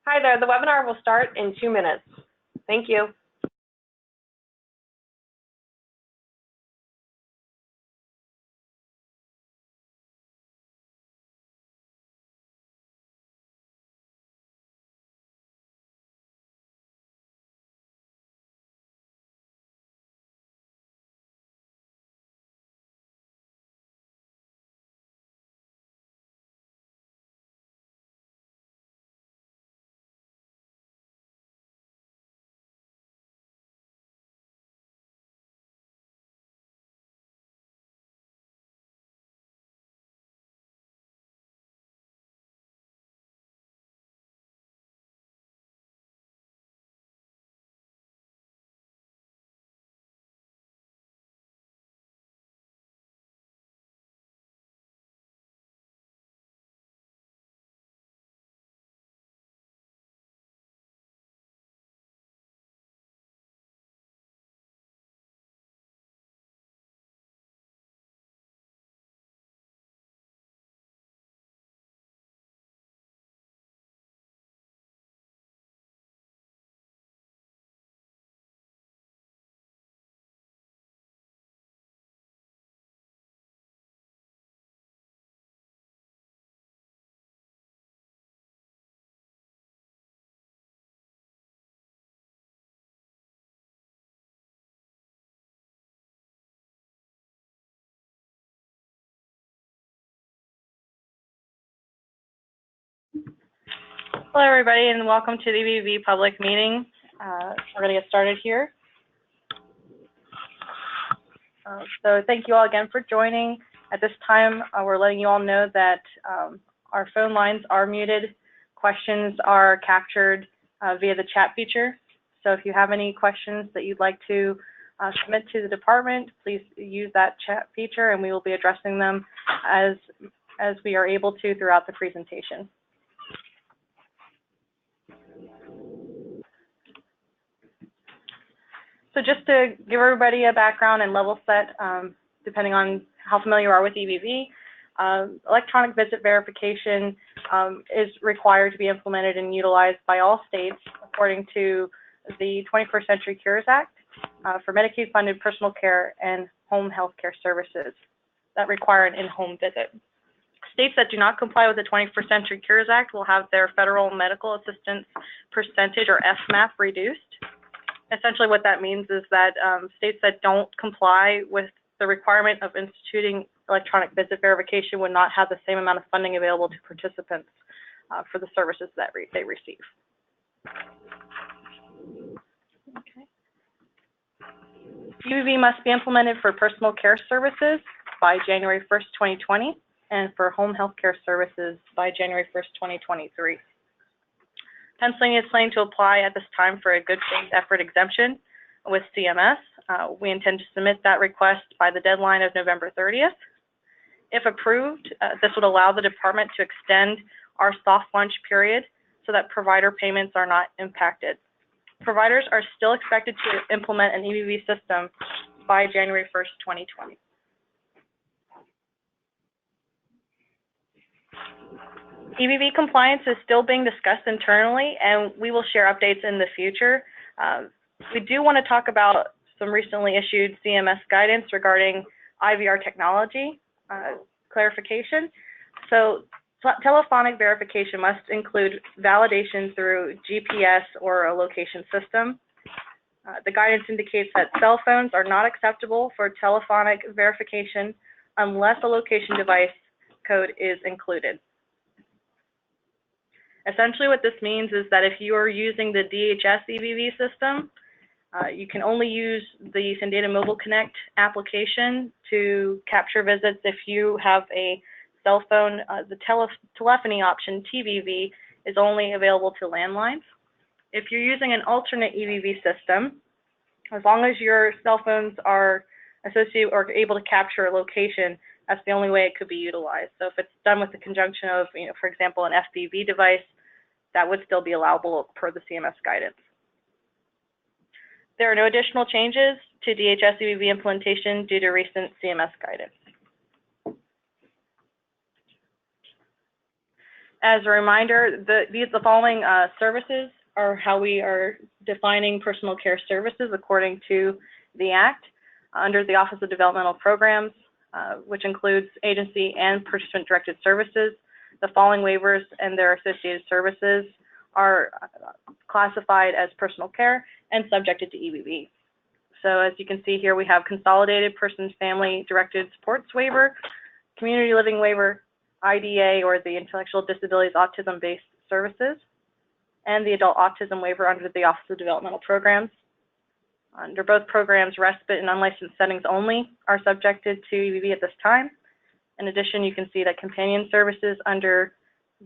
Hi there, the webinar will start in 2 minutes. Thank you. Hello, everybody, and welcome to the EVV Public Meeting. We're going to get started here. So thank you all again for joining. At this time, we're letting you all know that our phone lines are muted. Questions are captured via the chat feature. So if you have any questions that you'd like to submit to the department, please use that chat feature, and we will be addressing them as we are able to throughout the presentation. So just to give everybody a background and level set, depending on how familiar you are with EVV, electronic visit verification is required to be implemented and utilized by all states according to the 21st Century Cures Act for Medicaid-funded personal care and home health care services that require an in-home visit. States that do not comply with the 21st Century Cures Act will have their federal medical assistance percentage, or FMAP, reduced. Essentially what that means is that states that don't comply with the requirement of instituting electronic visit verification would not have the same amount of funding available to participants for the services that they receive. Okay. EVV must be implemented for personal care services by January 1st, 2020, and for home health care services by January 1st, 2023. Pennsylvania is planning to apply at this time for a good faith effort exemption with CMS. We intend to submit that request by the deadline of November 30th. If approved, this would allow the department to extend our soft launch period so that provider payments are not impacted. Providers are still expected to implement an EVV system by January 1st, 2020. EVV compliance is still being discussed internally, and we will share updates in the future. We do want to talk about some recently issued CMS guidance regarding IVR technology clarification. So telephonic verification must include validation through GPS or a location system. The guidance indicates that cell phones are not acceptable for telephonic verification unless a location device code is included. Essentially what this means is that if you are using the DHS EVV system, you can only use the SendData Mobile Connect application to capture visits if you have a cell phone. The telephony option, TVV, is only available to landlines. If you're using an alternate EVV system, as long as your cell phones are associated or able to capture a location, that's the only way it could be utilized. So if it's done with the conjunction of, for example, an FPV device, that would still be allowable per the CMS guidance. There are no additional changes to DHS EVV implementation due to recent CMS guidance. As a reminder, the following services are how we are defining personal care services according to the Act. Under the Office of Developmental Programs, which includes agency and participant-directed services, the following waivers and their associated services are classified as personal care and subjected to EVV. So as you can see here, we have Consolidated Person Family Directed Supports Waiver, Community Living Waiver, IDA, or the Intellectual Disabilities Autism-Based Services, and the Adult Autism Waiver under the Office of Developmental Programs. Under both programs, respite and unlicensed settings only are subjected to EVV at this time. In addition, you can see that companion services under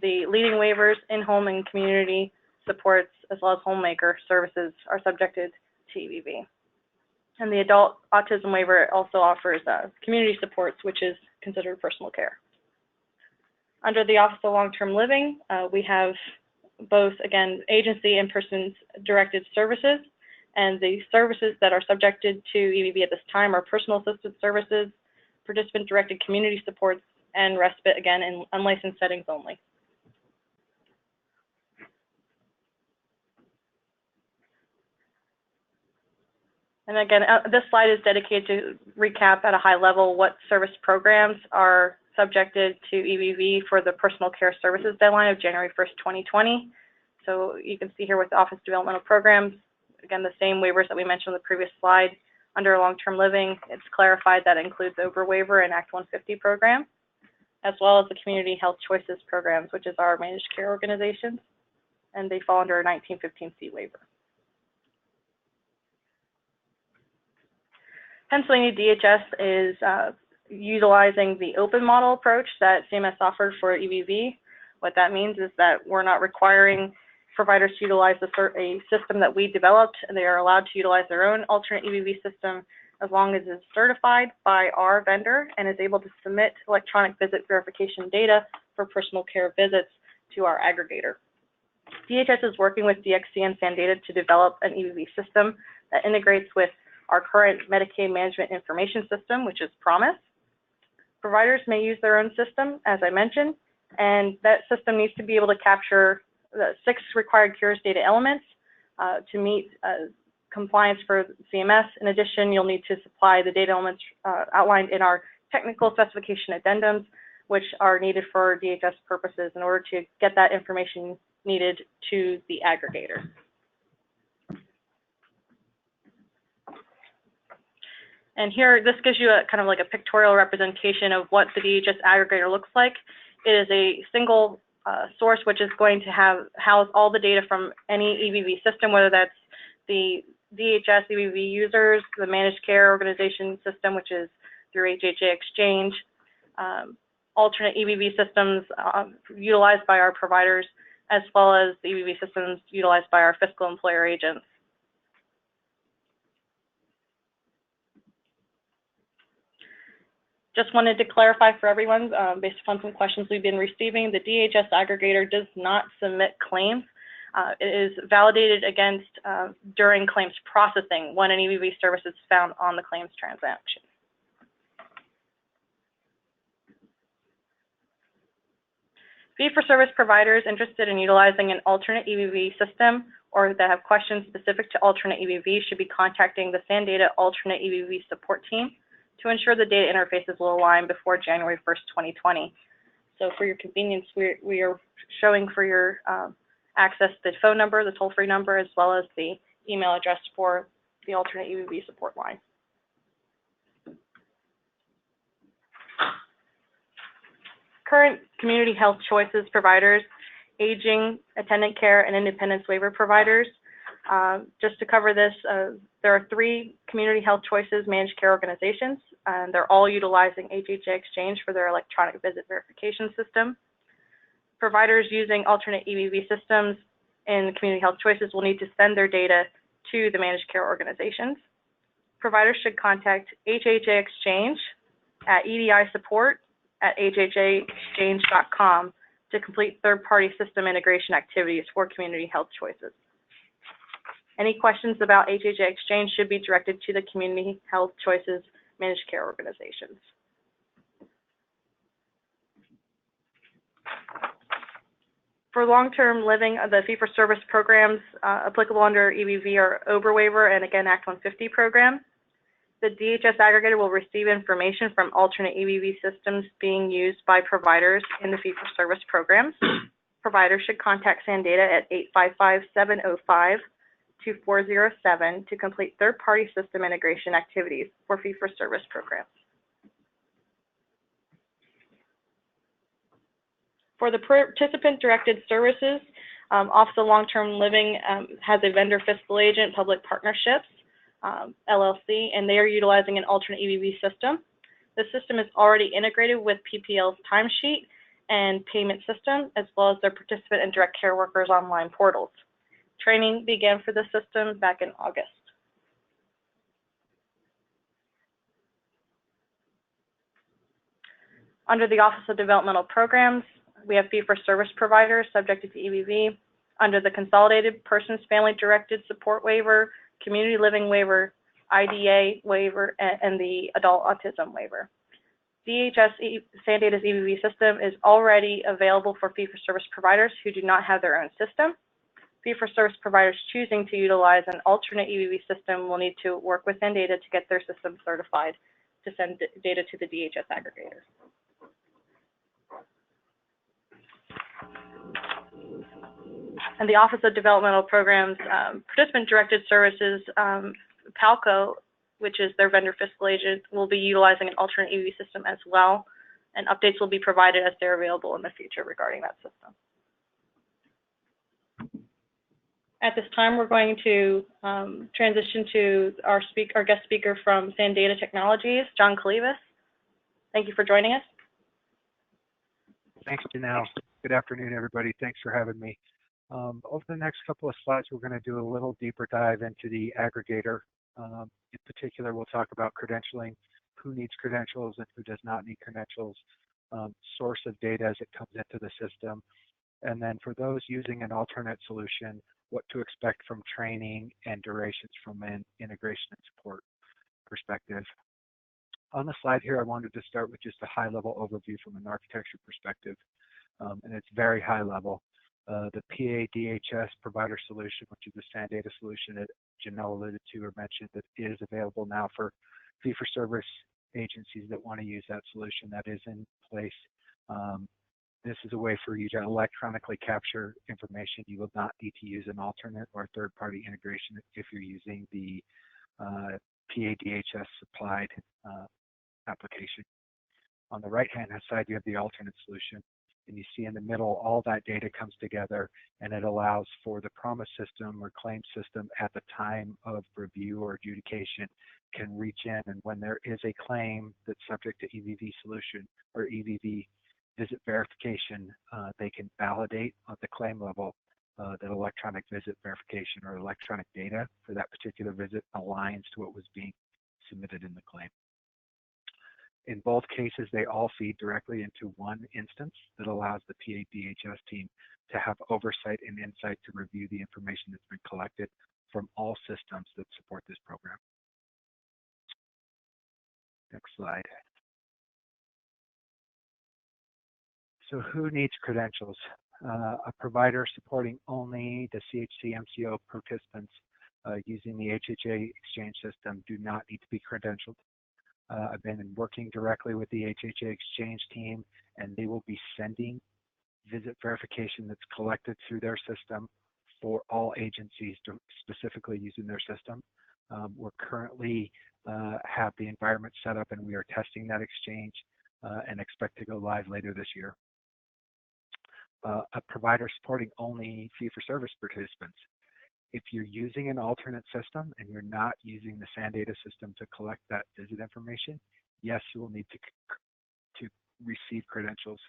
the leading waivers, in-home and community supports, as well as homemaker services are subjected to EVV. And the adult autism waiver also offers community supports, which is considered personal care. Under the Office of Long-Term Living, we have both, again, agency and persons-directed services. And the services that are subjected to EVV at this time are personal assisted services, participant-directed community supports, and respite, again, in unlicensed settings only. And again, this slide is dedicated to recap at a high level what service programs are subjected to EVV for the personal care services deadline of January 1st, 2020. So you can see here with the Office of Developmental Programs, again, the same waivers that we mentioned on the previous slide. Under long-term living, it's clarified that includes OBRA waiver and Act 150 program, as well as the Community Health Choices programs, which is our managed care organizations, and they fall under a 1915C waiver. Pennsylvania DHS is utilizing the open model approach that CMS offered for EVV. What that means is that we're not requiring providers to utilize a system that we developed, and they are allowed to utilize their own alternate EVV system as long as it's certified by our vendor and is able to submit electronic visit verification data for personal care visits to our aggregator. DHS is working with DXC and SanData to develop an EVV system that integrates with our current Medicaid Management Information System, which is PROMIS. Providers may use their own system, as I mentioned, and that system needs to be able to capture the 6 required cures data elements to meet compliance for CMS. In addition, you'll need to supply the data elements outlined in our technical specification addendums, which are needed for DHS purposes in order to get that information needed to the aggregator. And here, this gives you a kind of like a pictorial representation of what the DHS aggregator looks like. It is a single source which is going to house all the data from any EVV system, whether that's the DHS EVV users, the managed care organization system, which is through HHA Exchange, alternate EVV systems utilized by our providers, as well as the EVV systems utilized by our fiscal employer agents. Just wanted to clarify for everyone, based upon some questions we've been receiving, the DHS aggregator does not submit claims. It is validated against during claims processing when an EVV service is found on the claims transaction. Fee-for-service providers interested in utilizing an alternate EVV system or that have questions specific to alternate EVV should be contacting the SanData alternate EVV support team to ensure the data interfaces will align before January 1st, 2020. So for your convenience, we are showing for your access the phone number, the toll-free number, as well as the email address for the alternate EVV support line. Current community health choices providers, aging, attendant care, and independence waiver providers. Just to cover this, there are 3 community health choices managed care organizations, and they're all utilizing HHA Exchange for their electronic visit verification system. Providers using alternate EVV systems in community health choices will need to send their data to the managed care organizations. Providers should contact HHA Exchange at edisupport@hhaexchange.com to complete third-party system integration activities for community health choices. Any questions about HHA Exchange should be directed to the Community Health Choices managed care organizations. For long-term living, the fee-for-service programs applicable under EVV are OBRA waiver and, again, Act 150 programs. The DHS aggregator will receive information from alternate EVV systems being used by providers in the fee-for-service programs. Providers should contact SANDATA at 855-705-2407 to complete third-party system integration activities for fee-for-service programs. For the participant-directed services, Office of Long-Term Living has a vendor fiscal agent, Public Partnerships, LLC, and they are utilizing an alternate EVV system. The system is already integrated with PPL's timesheet and payment system, as well as their participant and direct care workers online portals. Training began for the system back in August. Under the Office of Developmental Programs, we have fee-for-service providers subjected to EVV. Under the Consolidated Persons Family Directed Support Waiver, Community Living Waiver, IDA waiver, and the Adult Autism Waiver. DHS SANDATA's EVV system is already available for fee-for-service providers who do not have their own system. Fee-for-service providers choosing to utilize an alternate EVV system will need to work with SANDATA to get their system certified to send data to the DHS aggregator. And the Office of Developmental Programs, Participant-Directed Services, PALCO, which is their vendor fiscal agent, will be utilizing an alternate EVV system as well, and updates will be provided as they're available in the future regarding that system. At this time, we're going to transition to our guest speaker from SANDATA Technologies, John Kalivas. Thank you for joining us. Thanks, Janelle. Good afternoon, everybody. Thanks for having me. Over the next couple of slides, we're going to do a little deeper dive into the aggregator. In particular, we'll talk about credentialing, who needs credentials and who does not need credentials, source of data as it comes into the system, and then for those using an alternate solution, what to expect from training and durations from an integration and support perspective. On the slide here, I wanted to start with just a high-level overview from an architecture perspective, and it's very high level. The PADHS provider solution, which is the SANDATA solution that Janelle alluded to or mentioned, that is available now for fee-for-service agencies that want to use that solution. That is in place. This is a way for you to electronically capture information. You will not need to use an alternate or third-party integration if you're using the PADHS supplied application. On the right-hand side, you have the alternate solution. And you see in the middle, all that data comes together, and it allows for the promise system or claim system at the time of review or adjudication can reach in, and when there is a claim that's subject to EVV solution or EVV visit verification, they can validate at the claim level that electronic visit verification or electronic data for that particular visit aligns to what was being submitted in the claim. In both cases, they all feed directly into one instance that allows the PADHS team to have oversight and insight to review the information that's been collected from all systems that support this program. Next slide. So who needs credentials? A provider supporting only the CHC MCO participants using the HHA exchange system do not need to be credentialed. I've been working directly with the HHA exchange team, and they will be sending visit verification that's collected through their system for all agencies specifically using their system. We're currently have the environment set up, and we are testing that exchange and expect to go live later this year. A provider supporting only fee-for-service participants. If you're using an alternate system and you're not using the SANDATA system to collect that visit information, yes, you will need to receive credentials.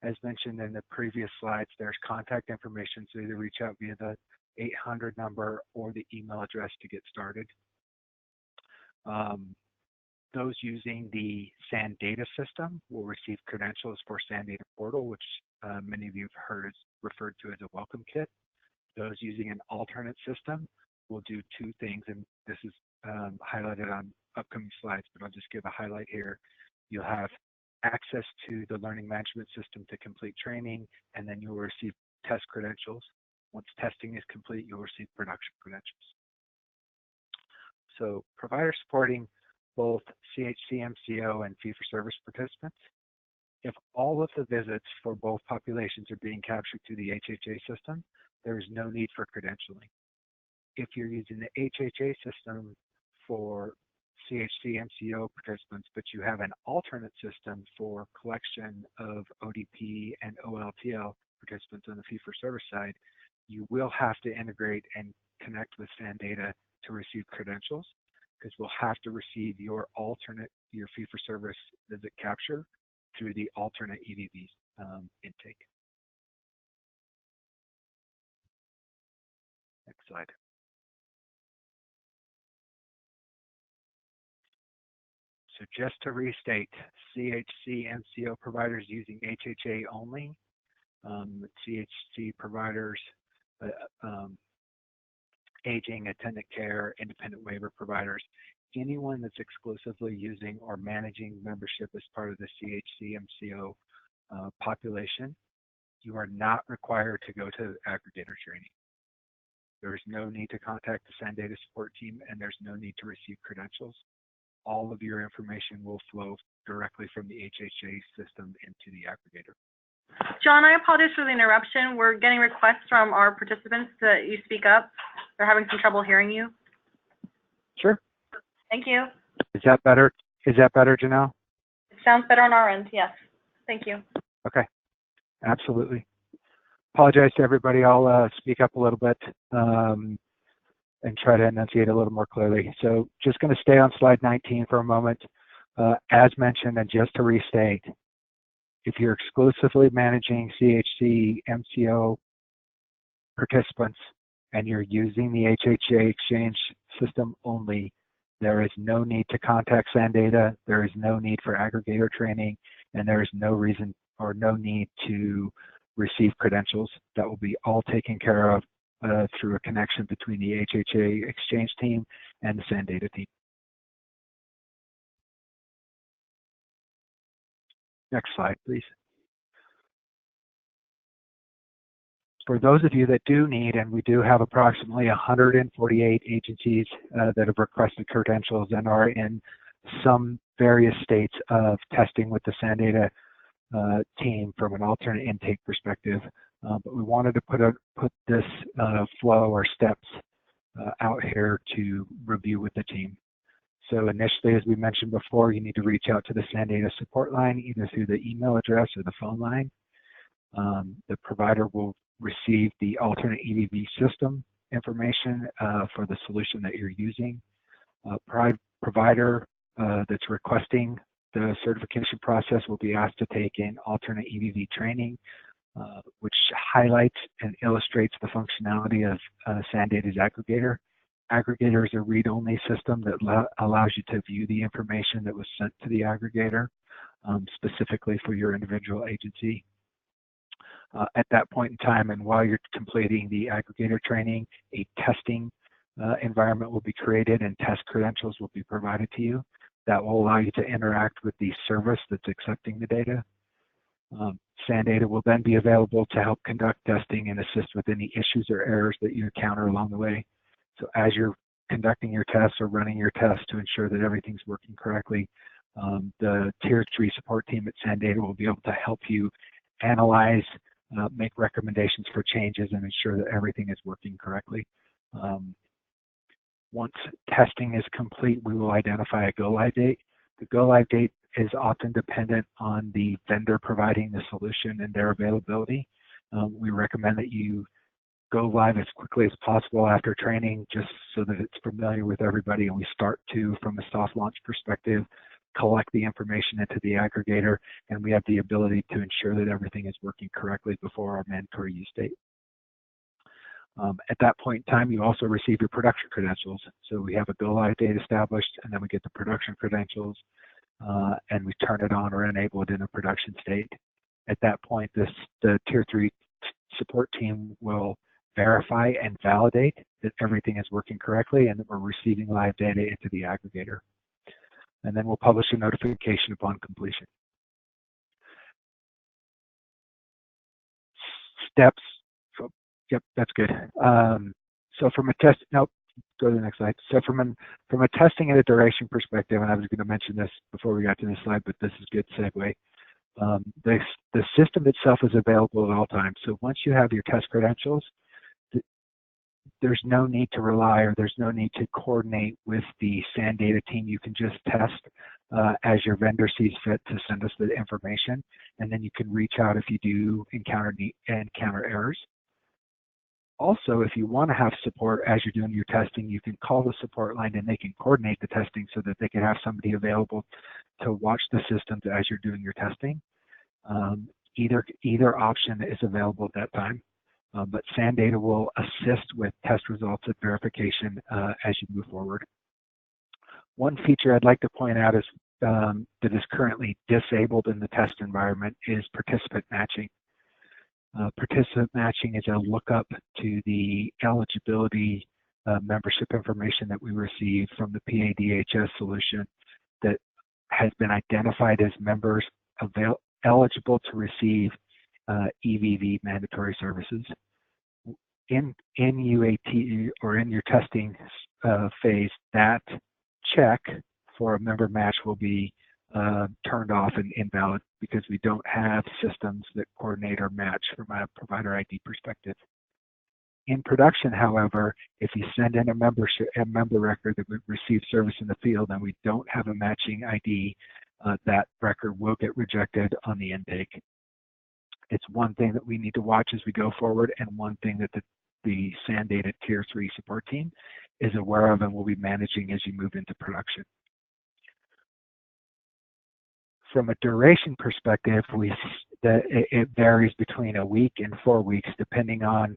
As mentioned in the previous slides, there's contact information, so either reach out via the 800 number or the email address to get started. Those using the SANDATA system will receive credentials for SANDATA portal, which many of you have heard is referred to as a welcome kit. Those using an alternate system will do two things, and this is highlighted on upcoming slides, but I'll just give a highlight here. You'll have access to the learning management system to complete training, and then you'll receive test credentials. Once testing is complete, you'll receive production credentials. So provider supporting both CHC, MCO, and fee-for-service participants. If all of the visits for both populations are being captured through the HHA system, there is no need for credentialing. If you're using the HHA system for CHC, MCO participants, but you have an alternate system for collection of ODP and OLTL participants on the fee-for-service side, you will have to integrate and connect with SANdata to receive credentials, because we'll have to receive your fee-for-service visit capture through the alternate EVV intake. Next slide. So just to restate, CHC, MCO providers using HHA only, CHC providers, aging, attendant care, independent waiver providers, anyone that's exclusively using or managing membership as part of the CHC, MCO population, you are not required to go to aggregator training. There is no need to contact the SANdata support team, and there's no need to receive credentials. All of your information will flow directly from the HHA system into the aggregator. John, I apologize for the interruption. We're getting requests from our participants that you speak up. They're having some trouble hearing you. Sure. Thank you. Is that better? Is that better, Janelle? It sounds better on our end, yes. Thank you. Okay, absolutely. Apologize to everybody. I'll speak up a little bit and try to enunciate a little more clearly. So just going to stay on slide 19 for a moment. As mentioned, and just to restate, if you're exclusively managing CHC, MCO participants, and you're using the HHA exchange system only, there is no need to contact SANdata, there is no need for aggregator training, and there is no reason or no need to receive credentials. That will be all taken care of through a connection between the HHA exchange team and the SANdata team. Next slide, please. For those of you that do need, and we do have approximately 148 agencies that have requested credentials and are in some various states of testing with the SANdata team from an alternate intake perspective, but we wanted to put this flow or steps out here to review with the team. So initially, as we mentioned before, you need to reach out to the SANdata support line, either through the email address or the phone line. The provider will receive the alternate EVV system information for the solution that you're using. Provider that's requesting the certification process will be asked to take in alternate EVV training, which highlights and illustrates the functionality of SANdata's aggregator. Aggregator is a read-only system that allows you to view the information that was sent to the aggregator, specifically for your individual agency. At that point in time, and while you're completing the aggregator training, a testing environment will be created and test credentials will be provided to you. That will allow you to interact with the service that's accepting the data. SANdata will then be available to help conduct testing and assist with any issues or errors that you encounter along the way. So as you're conducting your tests or running your tests to ensure that everything's working correctly, the Tier 3 support team at SANdata will be able to help you analyze, make recommendations for changes, and ensure that everything is working correctly. Once testing is complete, we will identify a go-live date. The go-live date is often dependent on the vendor providing the solution and their availability. We recommend that you go live as quickly as possible after training, just so that it's familiar with everybody, and we start to, from a soft launch perspective, collect the information into the aggregator, and we have the ability to ensure that everything is working correctly before our mandatory use date. At that point in time, you also receive your production credentials. So we have a go-live date established, and then we get the production credentials, and we turn it on or enable it in a production state. At that point, the Tier 3 support team will verify and validate that everything is working correctly and that we're receiving live data into the aggregator. And then we'll publish a notification upon completion. Steps Yep, that's good. So from a test, nope, go to the next slide. So from a testing and a duration perspective, and I was going to mention this before we got to this slide, but this is a good segue. The system itself is available at all times. So once you have your test credentials, there's no need to rely or there's no need to coordinate with the SAN data team. You can just test as your vendor sees fit to send us the information, and then you can reach out if you do encounter errors. Also, if you want to have support as you're doing your testing, you can call the support line and they can coordinate the testing so that they can have somebody available to watch the systems as you're doing your testing. Either option is available at that time, but SAN data will assist with test results and verification as you move forward. One feature I'd like to point out is that is currently disabled in the test environment is participant matching. Participant matching is a lookup to the eligibility membership information that we receive from the PADHS solution that has been identified as members eligible to receive EVV mandatory services. In UAT or in your testing phase, that check for a member match will be turned off and invalid because we don't have systems that coordinate or match from a provider ID perspective. In production, however, if you send in a member record that would receive service in the field and we don't have a matching ID, that record will get rejected on the intake. It's one thing that we need to watch as we go forward, and one thing that the SAN data Tier 3 support team is aware of and will be managing as you move into production. From a duration perspective, it varies between a week and 4 weeks, depending on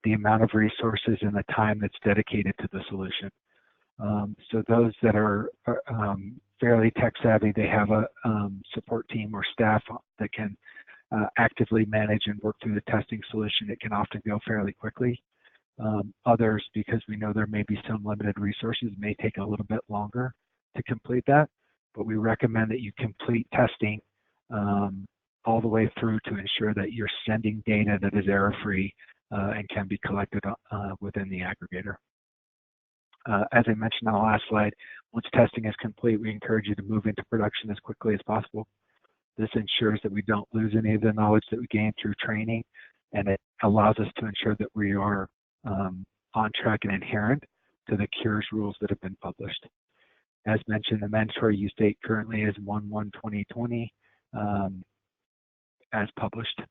the amount of resources and the time that's dedicated to the solution. So those that are fairly tech savvy, they have a support team or staff that can actively manage and work through the testing solution. It can often go fairly quickly. Others, because we know there may be some limited resources, may take a little bit longer to complete that. But we recommend that you complete testing all the way through to ensure that you're sending data that is error-free and can be collected within the aggregator. As I mentioned on the last slide, once testing is complete, we encourage you to move into production as quickly as possible. This ensures that we don't lose any of the knowledge that we gained through training, and it allows us to ensure that we are on track and adherent to the CURES rules that have been published. As mentioned, the mandatory use date currently is 1/1/2020 as published.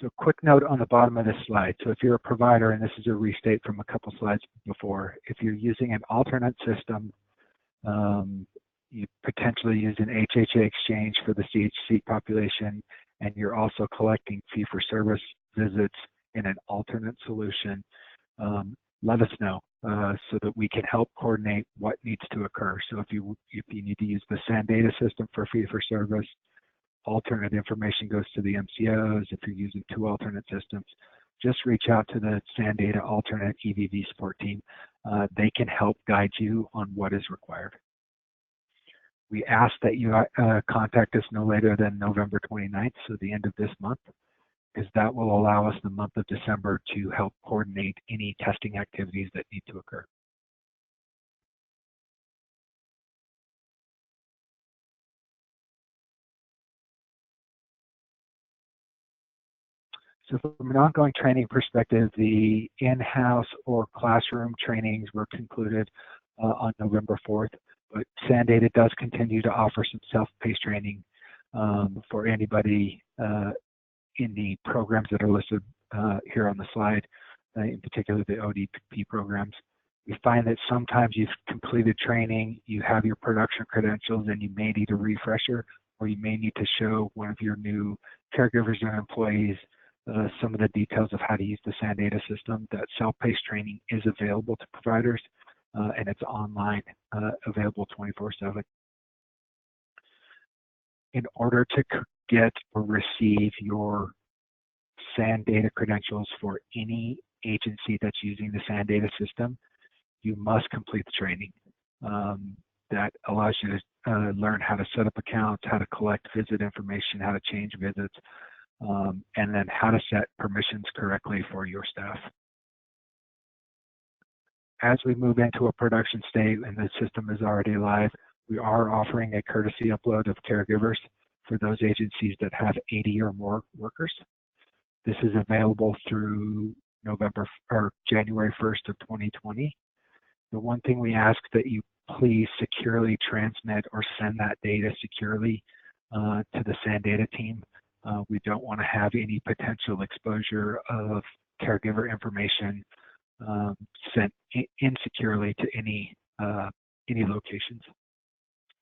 So quick note on the bottom of this slide. So if you're a provider, and this is a restate from a couple slides before, if you're using an alternate system, you potentially use an HHA exchange for the CHC population, and you're also collecting fee-for-service visits in an alternate solution, let us know so that we can help coordinate what needs to occur. So if you need to use the SAN data system for fee-for-service, alternate information goes to the MCOs. If you're using 2 alternate systems, just reach out to the SAN data alternate EVV support team. They can help guide you on what is required. We ask that you contact us no later than November 29th, so the end of this month, because that will allow us the month of December to help coordinate any testing activities that need to occur. So from an ongoing training perspective, the in-house or classroom trainings were concluded on November 4th, but SAN data does continue to offer some self-paced training for anybody in the programs that are listed here on the slide, in particular the ODP programs. We find that sometimes you've completed training, you have your production credentials, and you may need a refresher, or you may need to show one of your new caregivers or employees some of the details of how to use the SAN data system. That self-paced training is available to providers, and it's online, available 24/7. In order to get or receive your SAN data credentials for any agency that's using the SAN data system, you must complete the training. That allows you to learn how to set up accounts, how to collect visit information, how to change visits, and then how to set permissions correctly for your staff. As we move into a production state and the system is already live, we are offering a courtesy upload of caregivers for those agencies that have 80 or more workers. This is available through January 1st of 2020. The one thing we ask that you please securely transmit or send that data securely to the SANdata team. We don't want to have any potential exposure of caregiver information sent insecurely to any locations.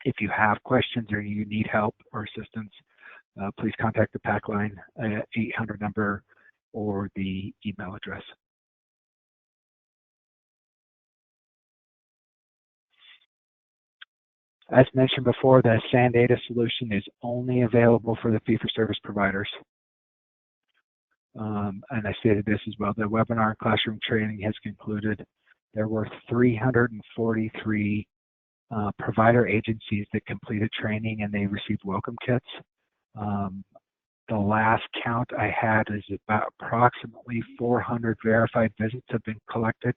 If you have questions or you need help or assistance, please contact the PAC line 800 number or the email address. As mentioned before, the SANdata solution is only available for the fee-for-service providers. And I stated this as well, the webinar and classroom training has concluded. There were 343 provider agencies that completed training and they received welcome kits. The last count I had is about approximately 400 verified visits have been collected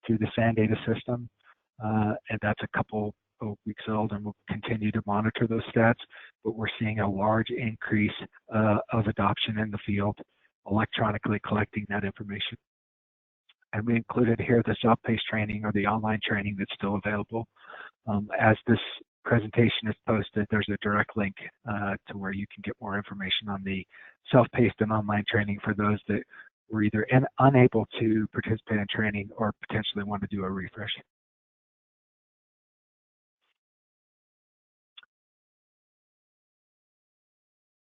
through the SANdata system. And that's a couple of weeks old, and we'll continue to monitor those stats, but we're seeing a large increase of adoption in the field, electronically collecting that information. And we included here the self-paced training or the online training that's still available. As this presentation is posted, there's a direct link to where you can get more information on the self-paced and online training for those that were either unable to participate in training or potentially want to do a refresh.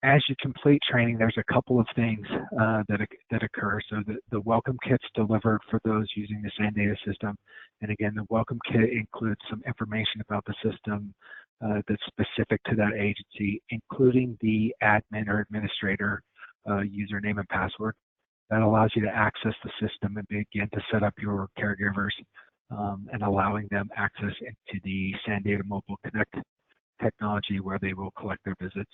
As you complete training, there's a couple of things that occur. So the welcome kit's delivered for those using the SANdata system. And again, the welcome kit includes some information about the system that's specific to that agency, including the admin or administrator username and password. That allows you to access the system and begin to set up your caregivers and allowing them access into the SANdata Mobile Connect technology where they will collect their visits.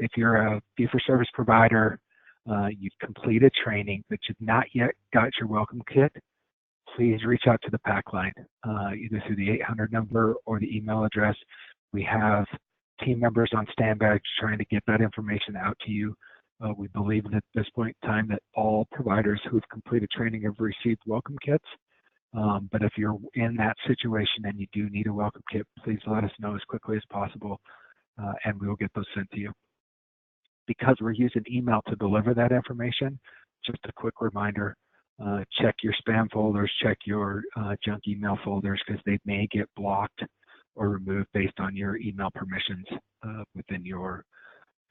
If you're a fee-for-service provider, you've completed training, but you've not yet got your welcome kit, please reach out to the PAC line, either through the 800 number or the email address. We have team members on standby trying to get that information out to you. We believe that at this point in time that all providers who have completed training have received welcome kits. But if you're in that situation and you do need a welcome kit, please let us know as quickly as possible, and we will get those sent to you. Because we're using email to deliver that information, just a quick reminder, check your spam folders, check your junk email folders, because they may get blocked or removed based on your email permissions within your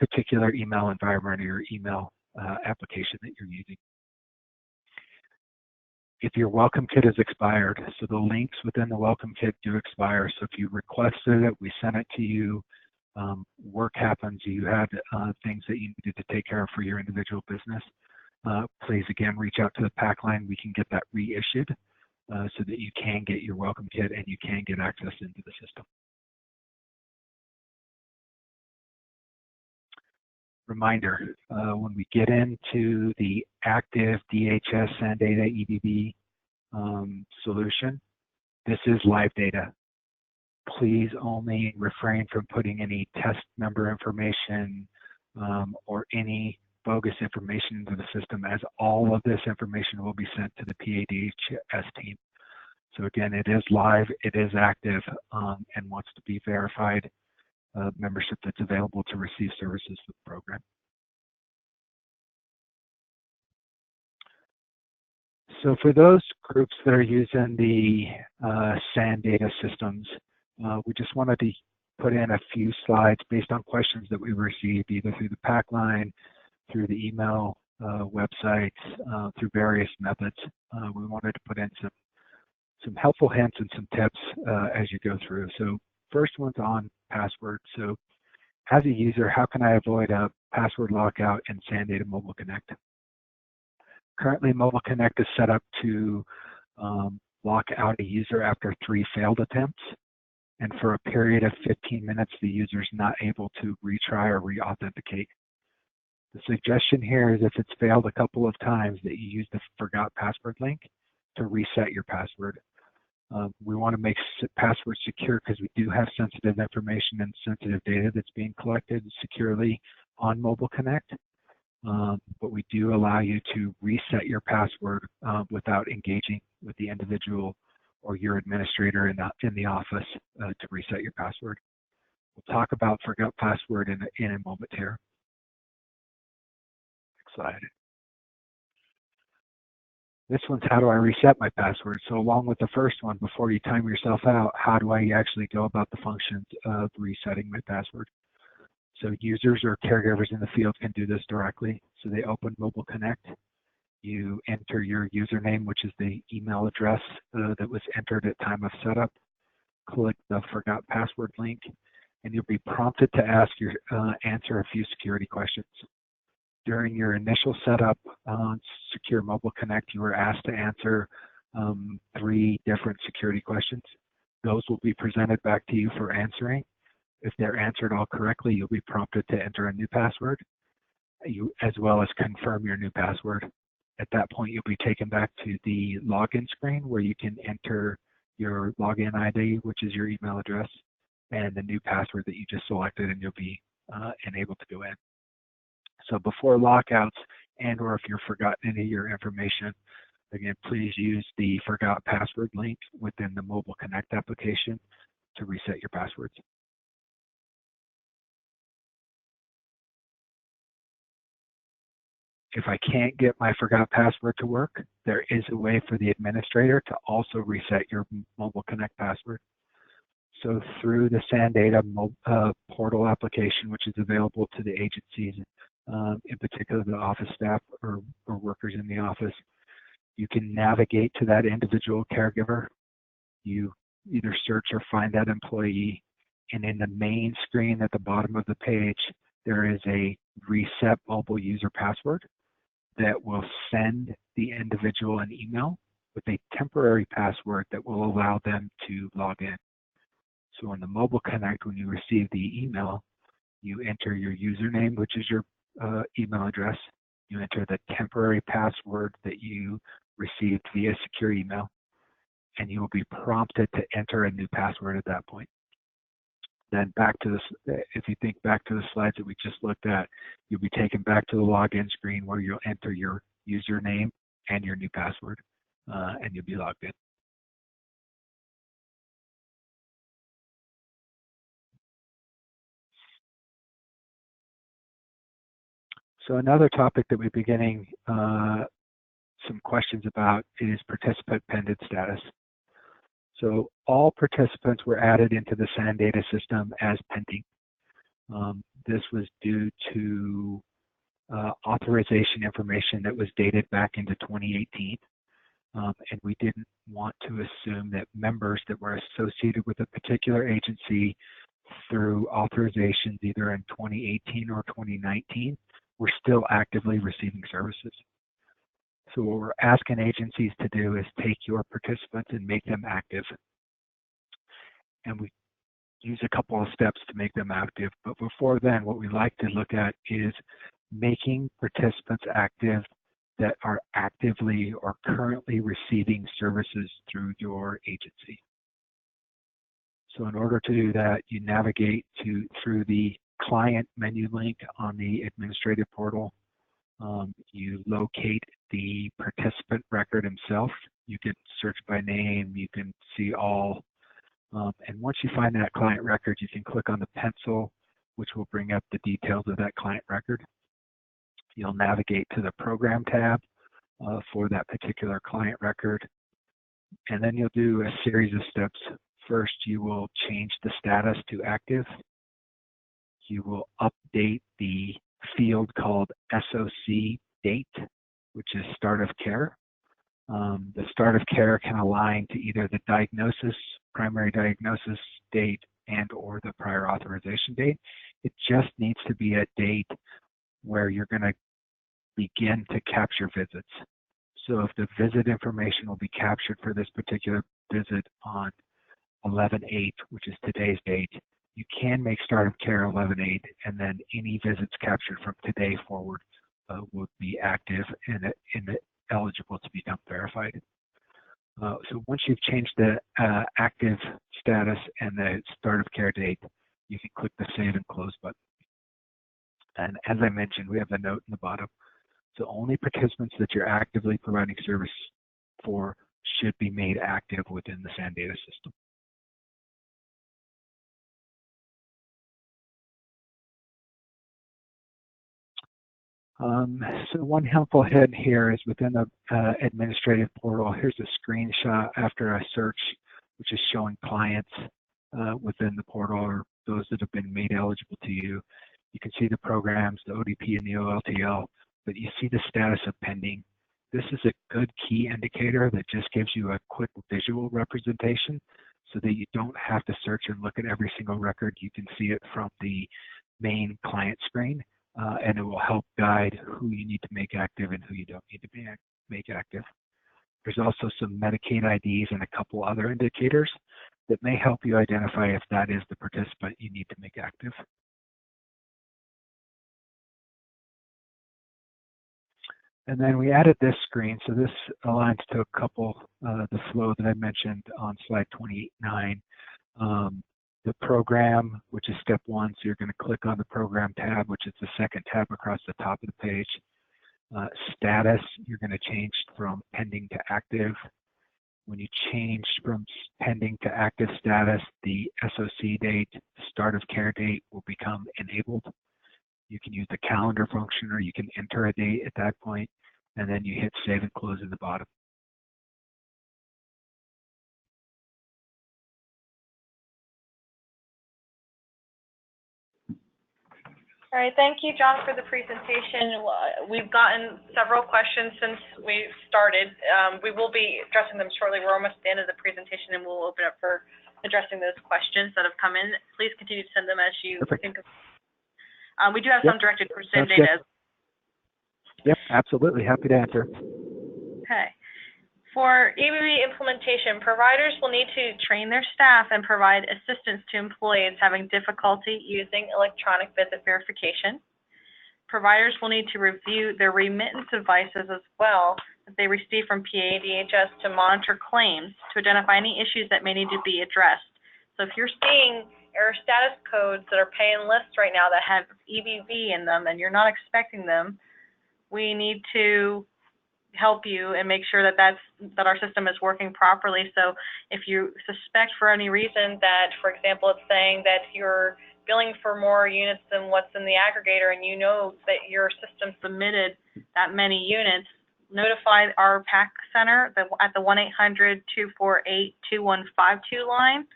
particular email environment or your email application that you're using. If your welcome kit is expired, so the links within the welcome kit do expire. So if you requested it, we sent it to you. Work happens, you had things that you needed to take care of for your individual business, please again reach out to the PAC line. We can get that reissued so that you can get your welcome kit and you can get access into the system. Reminder, when we get into the active DHS SANdata EVV solution, this is live data. Please only refrain from putting any test member information or any bogus information into the system, as all of this information will be sent to the PADHS team. So again, it is live, it is active, and wants to be verified membership that's available to receive services for the program. So for those groups that are using the SANdata systems, we just wanted to put in a few slides based on questions that we received either through the PAC line, through the email, websites, through various methods. We wanted to put in some helpful hints and some tips as you go through. So first one's on password. So as a user, how can I avoid a password lockout in SANdata Mobile Connect? Currently, Mobile Connect is set up to lock out a user after 3 failed attempts. And for a period of 15 minutes, the user is not able to retry or re-authenticate. The suggestion here is if it's failed a couple of times that you use the forgot password link to reset your password. We want to make passwords secure because we do have sensitive information and sensitive data that's being collected securely on Mobile Connect. But we do allow you to reset your password without engaging with the individual or your administrator in the office to reset your password. We'll talk about forgot password in a moment here. Next slide. This one's how do I reset my password? So along with the first one, before you time yourself out, how do I actually go about the functions of resetting my password? So users or caregivers in the field can do this directly. So they open Mobile Connect. You enter your username, which is the email address that was entered at time of setup. Click the forgot password link, and you'll be prompted to answer a few security questions. During your initial setup on Secure Mobile Connect, you were asked to answer 3 different security questions. Those will be presented back to you for answering. If they're answered all correctly, you'll be prompted to enter a new password, as well as confirm your new password. At that point, you'll be taken back to the login screen where you can enter your login ID, which is your email address, and the new password that you just selected, and you'll be enabled to go in. So before lockouts and or if you've forgotten any of your information, again, please use the forgot password link within the Mobile Connect application to reset your passwords. If I can't get my forgot password to work, there is a way for the administrator to also reset your Mobile Connect password. So through the SANdata portal application, which is available to the agencies, in particular the office staff or workers in the office, you can navigate to that individual caregiver. You either search or find that employee, and in the main screen at the bottom of the page, there is a reset mobile user password that will send the individual an email with a temporary password that will allow them to log in. So in the Mobile Connect, when you receive the email, you enter your username, which is your email address. You enter the temporary password that you received via secure email, and you will be prompted to enter a new password at that point. Then back to this, if you think back to the slides that we just looked at, you'll be taken back to the login screen where you'll enter your username and your new password, and you'll be logged in. So another topic that we've been getting some questions about is participant pending status. So all participants were added into the SANdata system as pending. This was due to authorization information that was dated back into 2018. And we didn't want to assume that members that were associated with a particular agency through authorizations either in 2018 or 2019 were still actively receiving services. So what we're asking agencies to do is take your participants and make them active. And we use a couple of steps to make them active. But before then, what we like to look at is making participants active that are actively or currently receiving services through your agency. So in order to do that, you navigate through the client menu link on the administrative portal. You locate the participant record himself. You can search by name, you can see all. And once you find that client record, you can click on the pencil, which will bring up the details of that client record. You'll navigate to the program tab for that particular client record. And then you'll do a series of steps. First, you will change the status to active. You will update the field called SOC date, which is start of care. The start of care can align to either the diagnosis, primary diagnosis date, and or the prior authorization date. It just needs to be a date where you're going to begin to capture visits. So if the visit information will be captured for this particular visit on 11/8, which is today's date, you can make start of care 11/8, and then any visits captured from today forward would be active and eligible to become verified. So once you've changed the active status and the start of care date, you can click the Save and Close button. And as I mentioned, we have a note in the bottom. So only participants that you're actively providing service for should be made active within the SAN data system. So one helpful hint here is within the administrative portal. Here's a screenshot after a search, which is showing clients within the portal or those that have been made eligible to you. You can see the programs, the ODP and the OLTL, but you see the status of pending. This is a good key indicator that just gives you a quick visual representation so that you don't have to search and look at every single record. You can see it from the main client screen. And it will help guide who you need to make active and who you don't need to make active. There's also some Medicaid IDs and a couple other indicators that may help you identify if that is the participant you need to make active. And then we added this screen, so this aligns to a couple, the flow that I mentioned on slide 29. The program, which is step 1, so you're going to click on the program tab, which is the second tab across the top of the page. Status, you're going to change from pending to active. When you change from pending to active status, the SOC date, start of care date will become enabled. You can use the calendar function or you can enter a date at that point, and then you hit Save and Close at the bottom. All right, thank you, John, for the presentation. We've gotten several questions since we started. We will be addressing them shortly. We're almost at the end of the presentation, and we'll open up for addressing those questions that have come in. Please continue to send them as you think of. We do have some directed for SAN data. Yep, absolutely. Happy to answer. Okay. For EVV implementation, providers will need to train their staff and provide assistance to employees having difficulty using electronic visit verification. Providers will need to review their remittance devices as well that they receive from PA/DHS to monitor claims to identify any issues that may need to be addressed. So if you're seeing error status codes that are pay and lists right now that have EVV in them and you're not expecting them, we need to help you and make sure that our system is working properly. So if you suspect for any reason that, for example, it's saying that you're billing for more units than what's in the aggregator and you know that your system submitted that many units, notify our PAC center at the 1-800-248-2152 line.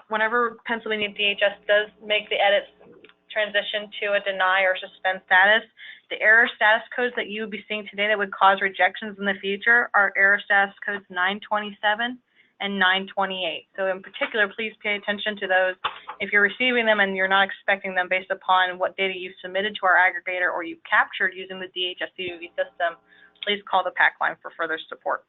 Whenever Pennsylvania DHS does make the edits transition to a deny or suspend status, the error status codes that you would be seeing today that would cause rejections in the future are error status codes 927 and 928. So in particular, please pay attention to those. If you're receiving them and you're not expecting them based upon what data you've submitted to our aggregator or you captured using the DHS EVV system, please call the PAC line for further support.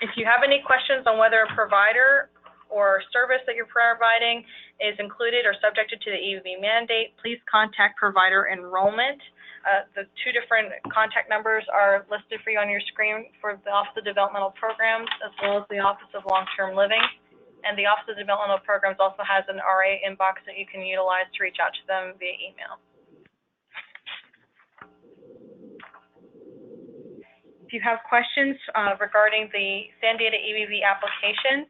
If you have any questions on whether a provider or service that you're providing is included or subjected to the EVV mandate, please contact provider enrollment. The two different contact numbers are listed for you on your screen for the Office of Developmental Programs as well as the Office of Long-Term Living. And the Office of Developmental Programs also has an RA inbox that you can utilize to reach out to them via email. If you have questions regarding the SAN data EVV application,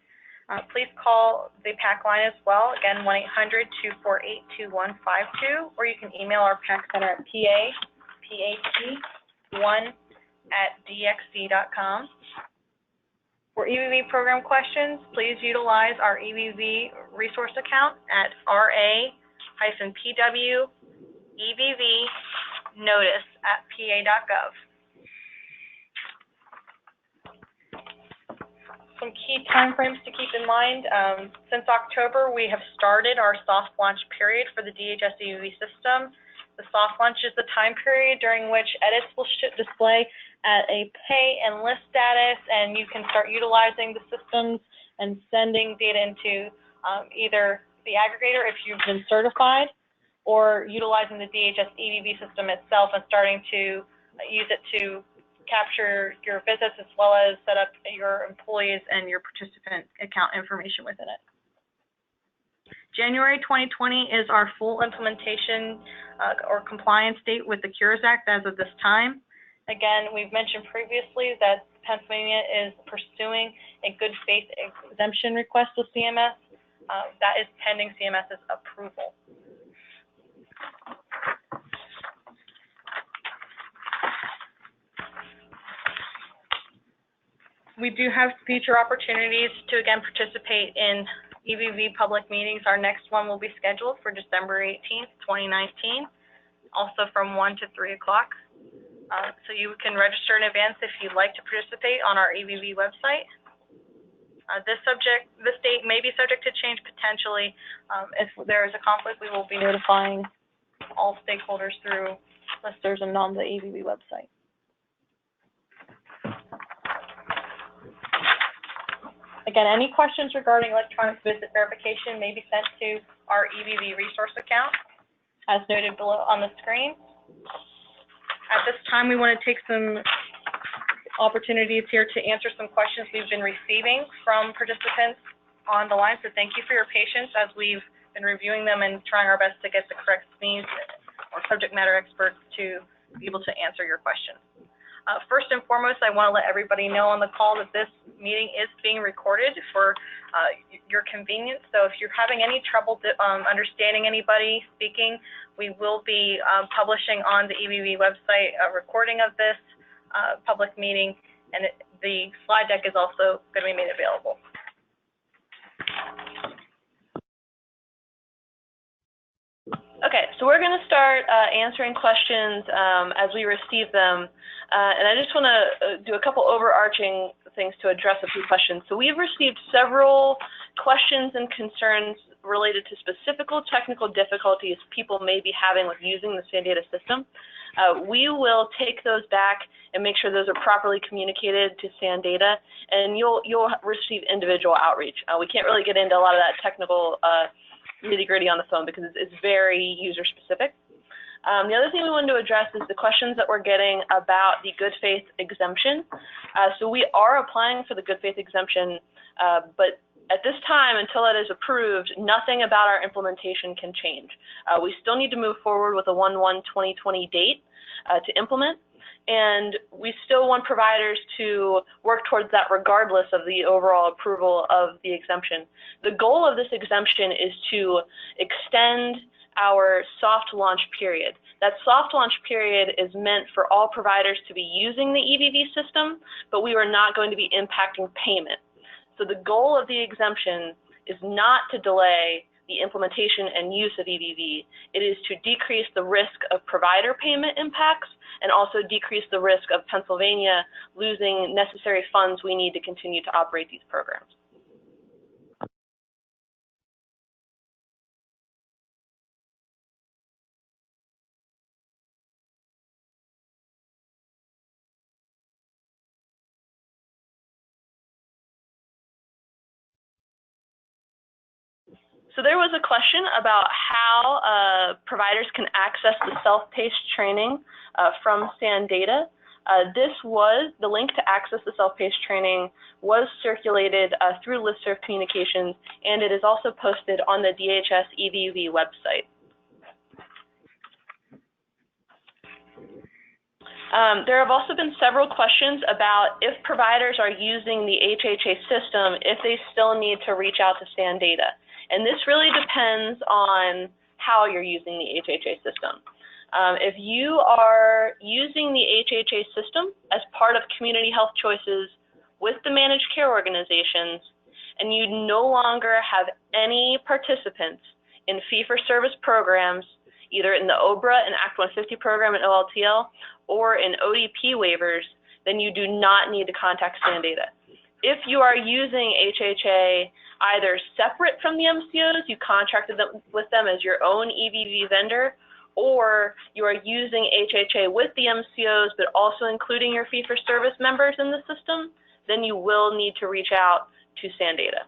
please call the PAC line as well. Again, 1-800-248-2152, or you can email our PAC center at PAC1@dxc.com. For EVV program questions, please utilize our EVV resource account at ra-pw-evv-notice@pa.gov. Some key timeframes to keep in mind. Since October, we have started our soft launch period for the DHS EVV system. The soft launch is the time period during which edits will display at a pay and list status, and you can start utilizing the systems and sending data into either the aggregator if you've been certified, or utilizing the DHS EVV system itself and starting to use it to capture your visits as well as set up your employees and your participant account information within it. January 2020 is our full implementation or compliance date with the Cures Act as of this time. Again, we've mentioned previously that Pennsylvania is pursuing a good faith exemption request with CMS. That is pending CMS's approval. We do have future opportunities to again participate in EVV public meetings. Our next one will be scheduled for December 18th, 2019, also from 1 to 3 o'clock. So you can register in advance if you'd like to participate on our EVV website. This date may be subject to change potentially. If there is a conflict, we will be notifying all stakeholders through listservs and on the EVV website. Again, any questions regarding electronic visit verification may be sent to our EVV resource account, as noted below on the screen. At this time, we want to take some opportunities here to answer some questions we've been receiving from participants on the line. So thank you for your patience as we've been reviewing them and trying our best to get the correct SMEs or subject matter experts to be able to answer your questions. First and foremost, I want to let everybody know on the call that this meeting is being recorded for your convenience. So if you're having any trouble understanding anybody speaking, we will be publishing on the EVV website a recording of this public meeting, and the slide deck is also going to be made available. Okay, so we're going to start answering questions as we receive them. And I just want to do a couple overarching things to address a few questions. So we've received several questions and concerns related to specific technical difficulties people may be having with using the SAN data system. We will take those back and make sure those are properly communicated to SAN data, and you'll receive individual outreach. We can't really get into a lot of that technical nitty-gritty on the phone because it's very user-specific. The other thing we wanted to address is the questions that we're getting about the good faith exemption. So we are applying for the good faith exemption, but at this time, until it is approved, nothing about our implementation can change. We still need to move forward with a 1/1/2020 date to implement, and we still want providers to work towards that regardless of the overall approval of the exemption. The goal of this exemption is to extend our soft launch period. That soft launch period is meant for all providers to be using the EVV system, but we are not going to be impacting payment. So the goal of the exemption is not to delay the implementation and use of EVV. It is to decrease the risk of provider payment impacts and also decrease the risk of Pennsylvania losing necessary funds we need to continue to operate these programs. So there was a question about how providers can access the self-paced training from SAN data. The link to access the self-paced training was circulated through listserv communications, and it is also posted on the DHS EVV website. There have also been several questions about if providers are using the HHA system, if they still need to reach out to SAN data. And this really depends on how you're using the HHA system. If you are using the HHA system as part of community health choices with the managed care organizations, and you no longer have any participants in fee-for-service programs, either in the OBRA and Act 150 program and OLTL, or in ODP waivers, then you do not need to contact SAN data. If you are using HHA either separate from the MCOs, you contracted with them as your own EVV vendor, or you are using HHA with the MCOs, but also including your fee-for-service members in the system, then you will need to reach out to SANDATA.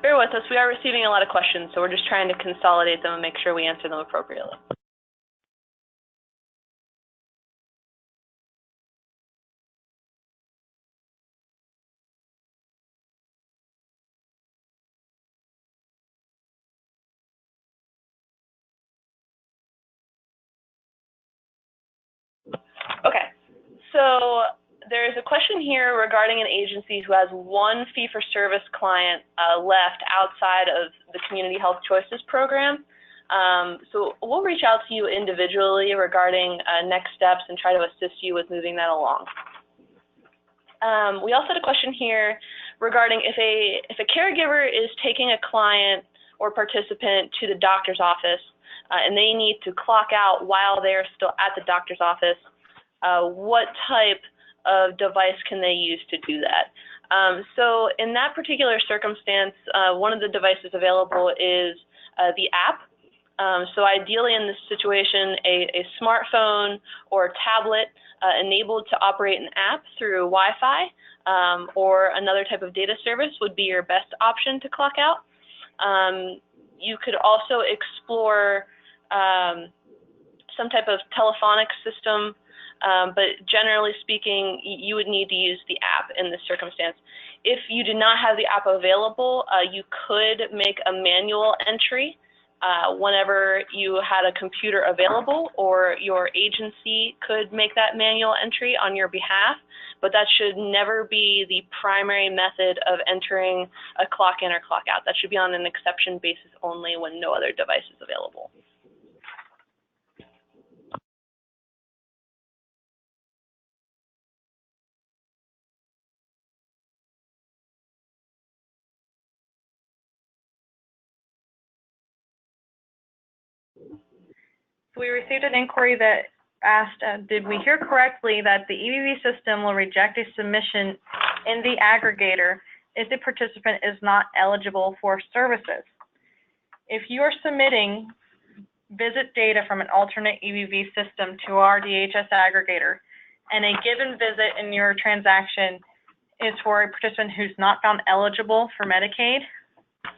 Bear with us, we are receiving a lot of questions, so we're just trying to consolidate them and make sure we answer them appropriately. Okay, so there's a question here regarding an agency who has one fee-for-service client left outside of the Community Health Choices program. So we'll reach out to you individually regarding next steps and try to assist you with moving that along. We also had a question here regarding if a caregiver is taking a client or participant to the doctor's office and they need to clock out while they're still at the doctor's office, what type of device can they use to do that? So in that particular circumstance, one of the devices available is the app. So ideally in this situation, a smartphone or tablet enabled to operate an app through Wi-Fi or another type of data service would be your best option to clock out. You could also explore some type of telephonic system, but generally speaking, you would need to use the app in this circumstance. If you do not have the app available, you could make a manual entry whenever you had a computer available, or your agency could make that manual entry on your behalf, but that should never be the primary method of entering a clock in or clock out. That should be on an exception basis only when no other device is available. So we received an inquiry that asked, did we hear correctly that the EVV system will reject a submission in the aggregator if the participant is not eligible for services? If you are submitting visit data from an alternate EVV system to our DHS aggregator, and a given visit in your transaction is for a participant who's not found eligible for Medicaid,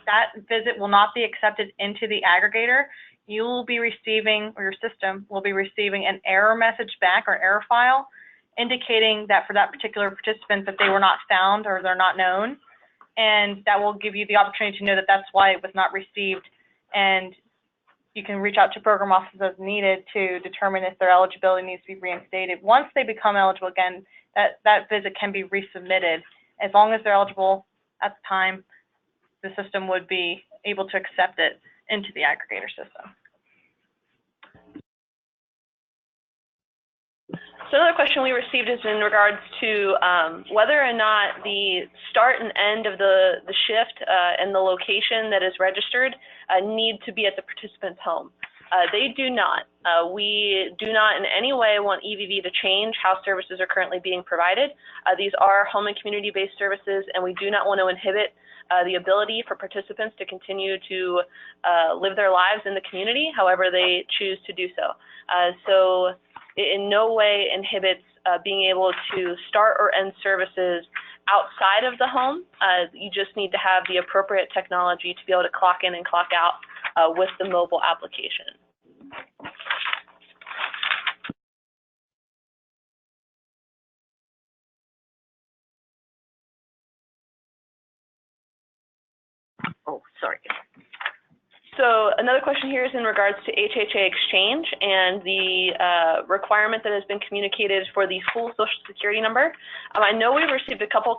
that visit will not be accepted into the aggregator. You will be receiving, or your system will be receiving, an error message back or error file indicating that for that particular participant that they were not found or they're not known, and that will give you the opportunity to know that that's why it was not received, and you can reach out to program offices as needed to determine if their eligibility needs to be reinstated. Once they become eligible again, that visit can be resubmitted. As long as they're eligible at the time, the system would be able to accept it into the aggregator system. So another question we received is in regards to whether or not the start and end of the shift and the location that is registered need to be at the participant's home. They do not. We do not in any way want EVV to change how services are currently being provided. These are home and community-based services, and we do not want to inhibit the ability for participants to continue to live their lives in the community, however they choose to do so. So it in no way inhibits being able to start or end services outside of the home. You just need to have the appropriate technology to be able to clock in and clock out with the mobile application. Oh, sorry. So another question here is in regards to HHA exchange and the requirement that has been communicated for the full Social Security number. I know we've received a couple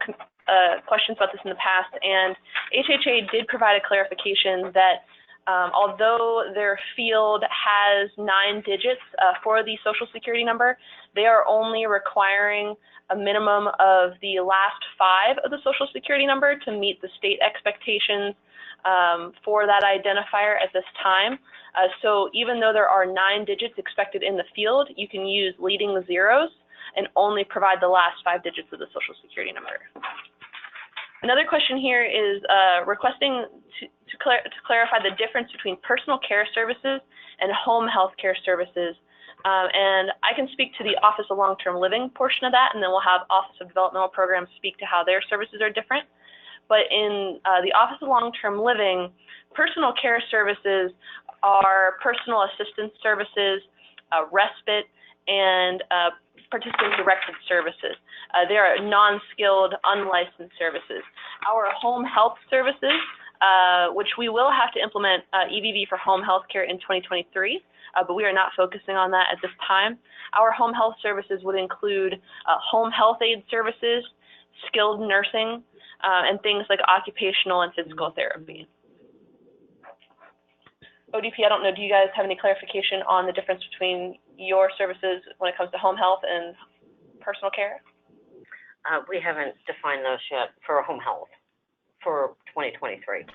questions about this in the past, and HHA did provide a clarification that Although their field has 9 digits for the Social Security number, they are only requiring a minimum of the last 5 of the Social Security number to meet the state expectations for that identifier at this time. So even though there are 9 digits expected in the field, you can use leading zeros and only provide the last 5 digits of the Social Security number. Another question here is requesting to clarify the difference between personal care services and home health care services. And I can speak to the Office of Long-Term Living portion of that, and then we'll have Office of Developmental Programs speak to how their services are different. But in the Office of Long-Term Living, personal care services are personal assistance services, respite, and participant-directed services. They are non-skilled, unlicensed services. Our home health services, which we will have to implement EVV for home health care in 2023, but we are not focusing on that at this time. Our home health services would include home health aid services, skilled nursing, and things like occupational and physical therapy. ODP, I don't know, do you guys have any clarification on the difference between your services when it comes to home health and personal care? We haven't defined those yet for home health for 2023.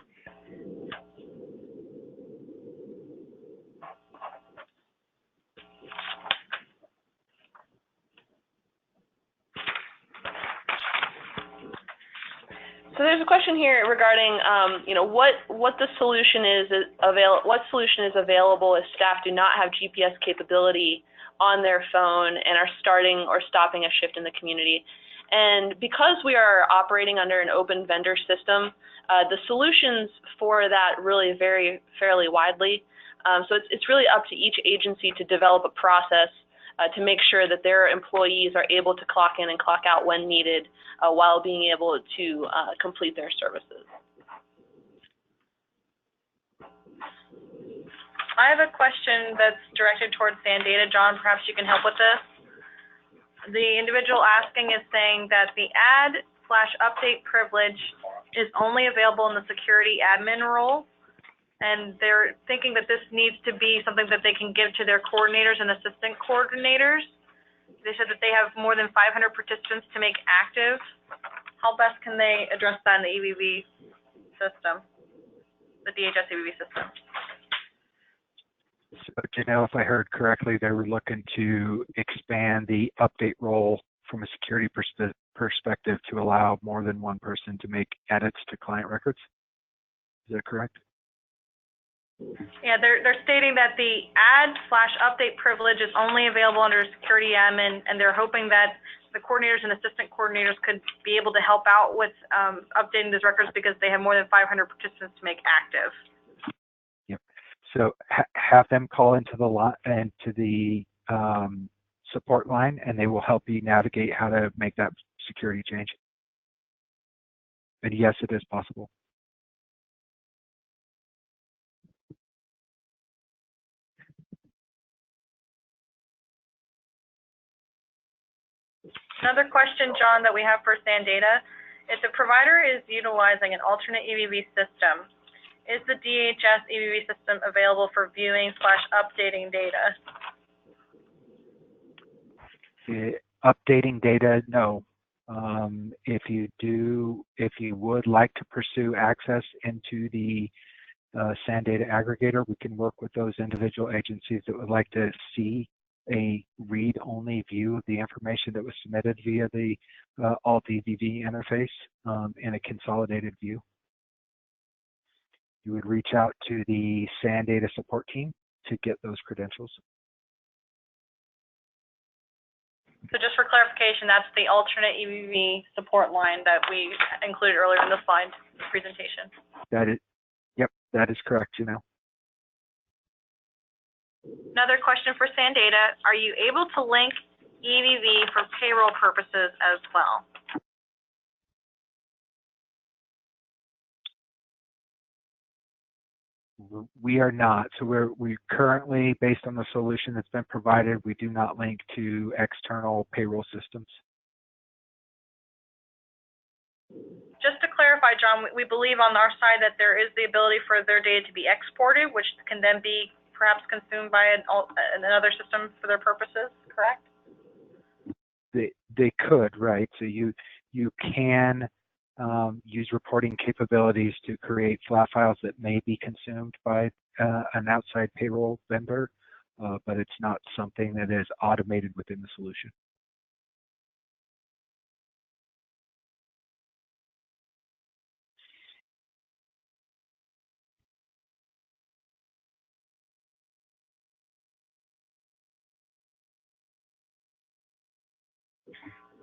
So there's a question here regarding, what the solution is what solution is available if staff do not have GPS capability on their phone and are starting or stopping a shift in the community. And because we are operating under an open vendor system, the solutions for that really vary fairly widely. So it's really up to each agency to develop a process to make sure that their employees are able to clock in and clock out when needed while being able to complete their services. I have a question that's directed towards Sandata. John, perhaps you can help with this. The individual asking is saying that the add/update privilege is only available in the security admin role, and they're thinking that this needs to be something that they can give to their coordinators and assistant coordinators. They said that they have more than 500 participants to make active. How best can they address that in the EVV system, the DHS EVV system? So, Janelle, if I heard correctly, they were looking to expand the update role from a security perspective to allow more than one person to make edits to client records. Is that correct? Yeah, they're stating that the add/update privilege is only available under security admin, and they're hoping that the coordinators and assistant coordinators could be able to help out with updating those records because they have more than 500 participants to make active. Yep. So have them call into the support line, and they will help you navigate how to make that security change. And yes, it is possible. Another question, John, that we have for Sandata, if the provider is utilizing an alternate EVV system, is the DHS EVV system available for viewing/updating data? Updating data, no. If you would like to pursue access into the Sandata aggregator, we can work with those individual agencies that would like to see a read-only view of the information that was submitted via the Alt EVV interface in a consolidated view. You would reach out to the Sandata support team to get those credentials. So just for clarification, that's the alternate EVV support line that we included earlier in the slide presentation. Yep, that is correct, Janelle. Another question for Sandata, are you able to link EVV for payroll purposes as well? We are not. So we currently, based on the solution that's been provided, we do not link to external payroll systems. Just to clarify, clarify, John, we believe on our side that there is the ability for their data to be exported, which can then be perhaps consumed by another system for their purposes, correct? They could, right? So you can use reporting capabilities to create flat files that may be consumed by an outside payroll vendor, but it's not something that is automated within the solution.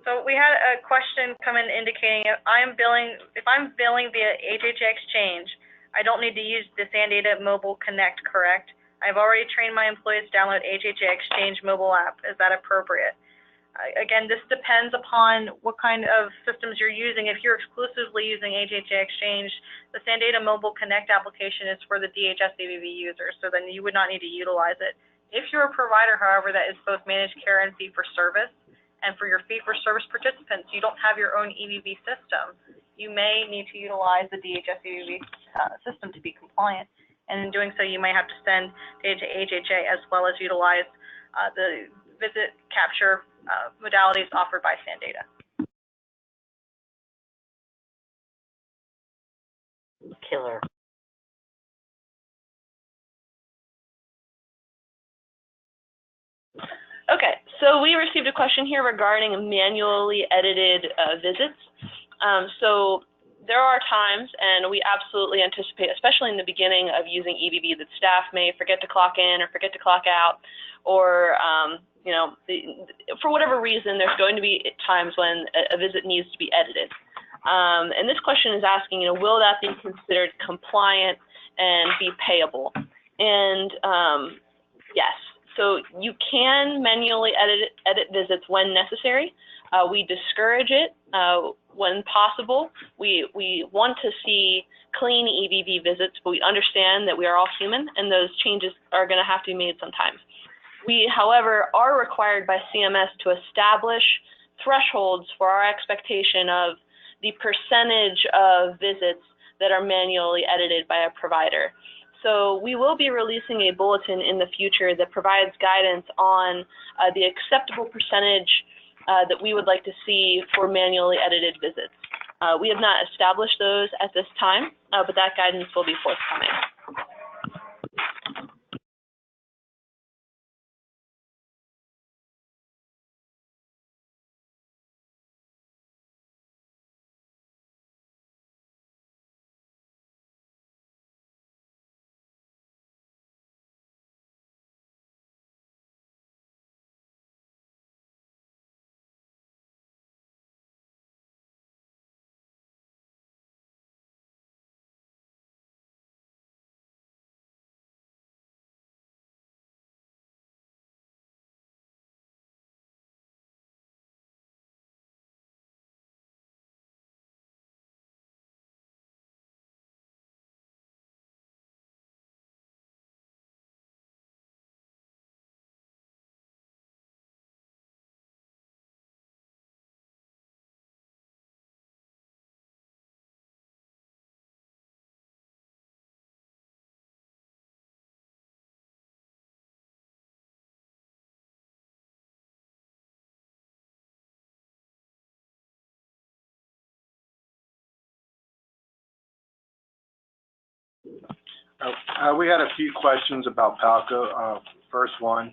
So we had a question come in indicating if I'm billing via HHA Exchange, I don't need to use the SanData Mobile Connect, correct? I've already trained my employees to download HHA Exchange mobile app. Is that appropriate? Again, this depends upon what kind of systems you're using. If you're exclusively using HHA Exchange, the SanData Mobile Connect application is for the DHS EVV users, so then you would not need to utilize it. If you're a provider, however, that is both managed care and fee-for-service, and for your fee-for-service participants, you don't have your own EVV system, you may need to utilize the DHS EVV system to be compliant. And in doing so, you may have to send data to HHA as well as utilize the visit capture modalities offered by SanData. Killer. Okay, so we received a question here regarding manually edited visits. So there are times, and we absolutely anticipate, especially in the beginning of using EVV, that staff may forget to clock in or forget to clock out, or you know, for whatever reason, there's going to be times when a visit needs to be edited. And this question is asking, you know, will that be considered compliant and be payable? And yes. So you can manually edit visits when necessary. We discourage it when possible. We want to see clean EVV visits, but we understand that we are all human and those changes are going to have to be made sometimes. We, however, are required by CMS to establish thresholds for our expectation of the percentage of visits that are manually edited by a provider. So we will be releasing a bulletin in the future that provides guidance on the acceptable percentage that we would like to see for manually edited visits. We have not established those at this time, but that guidance will be forthcoming. We had a few questions about PALCO. First one,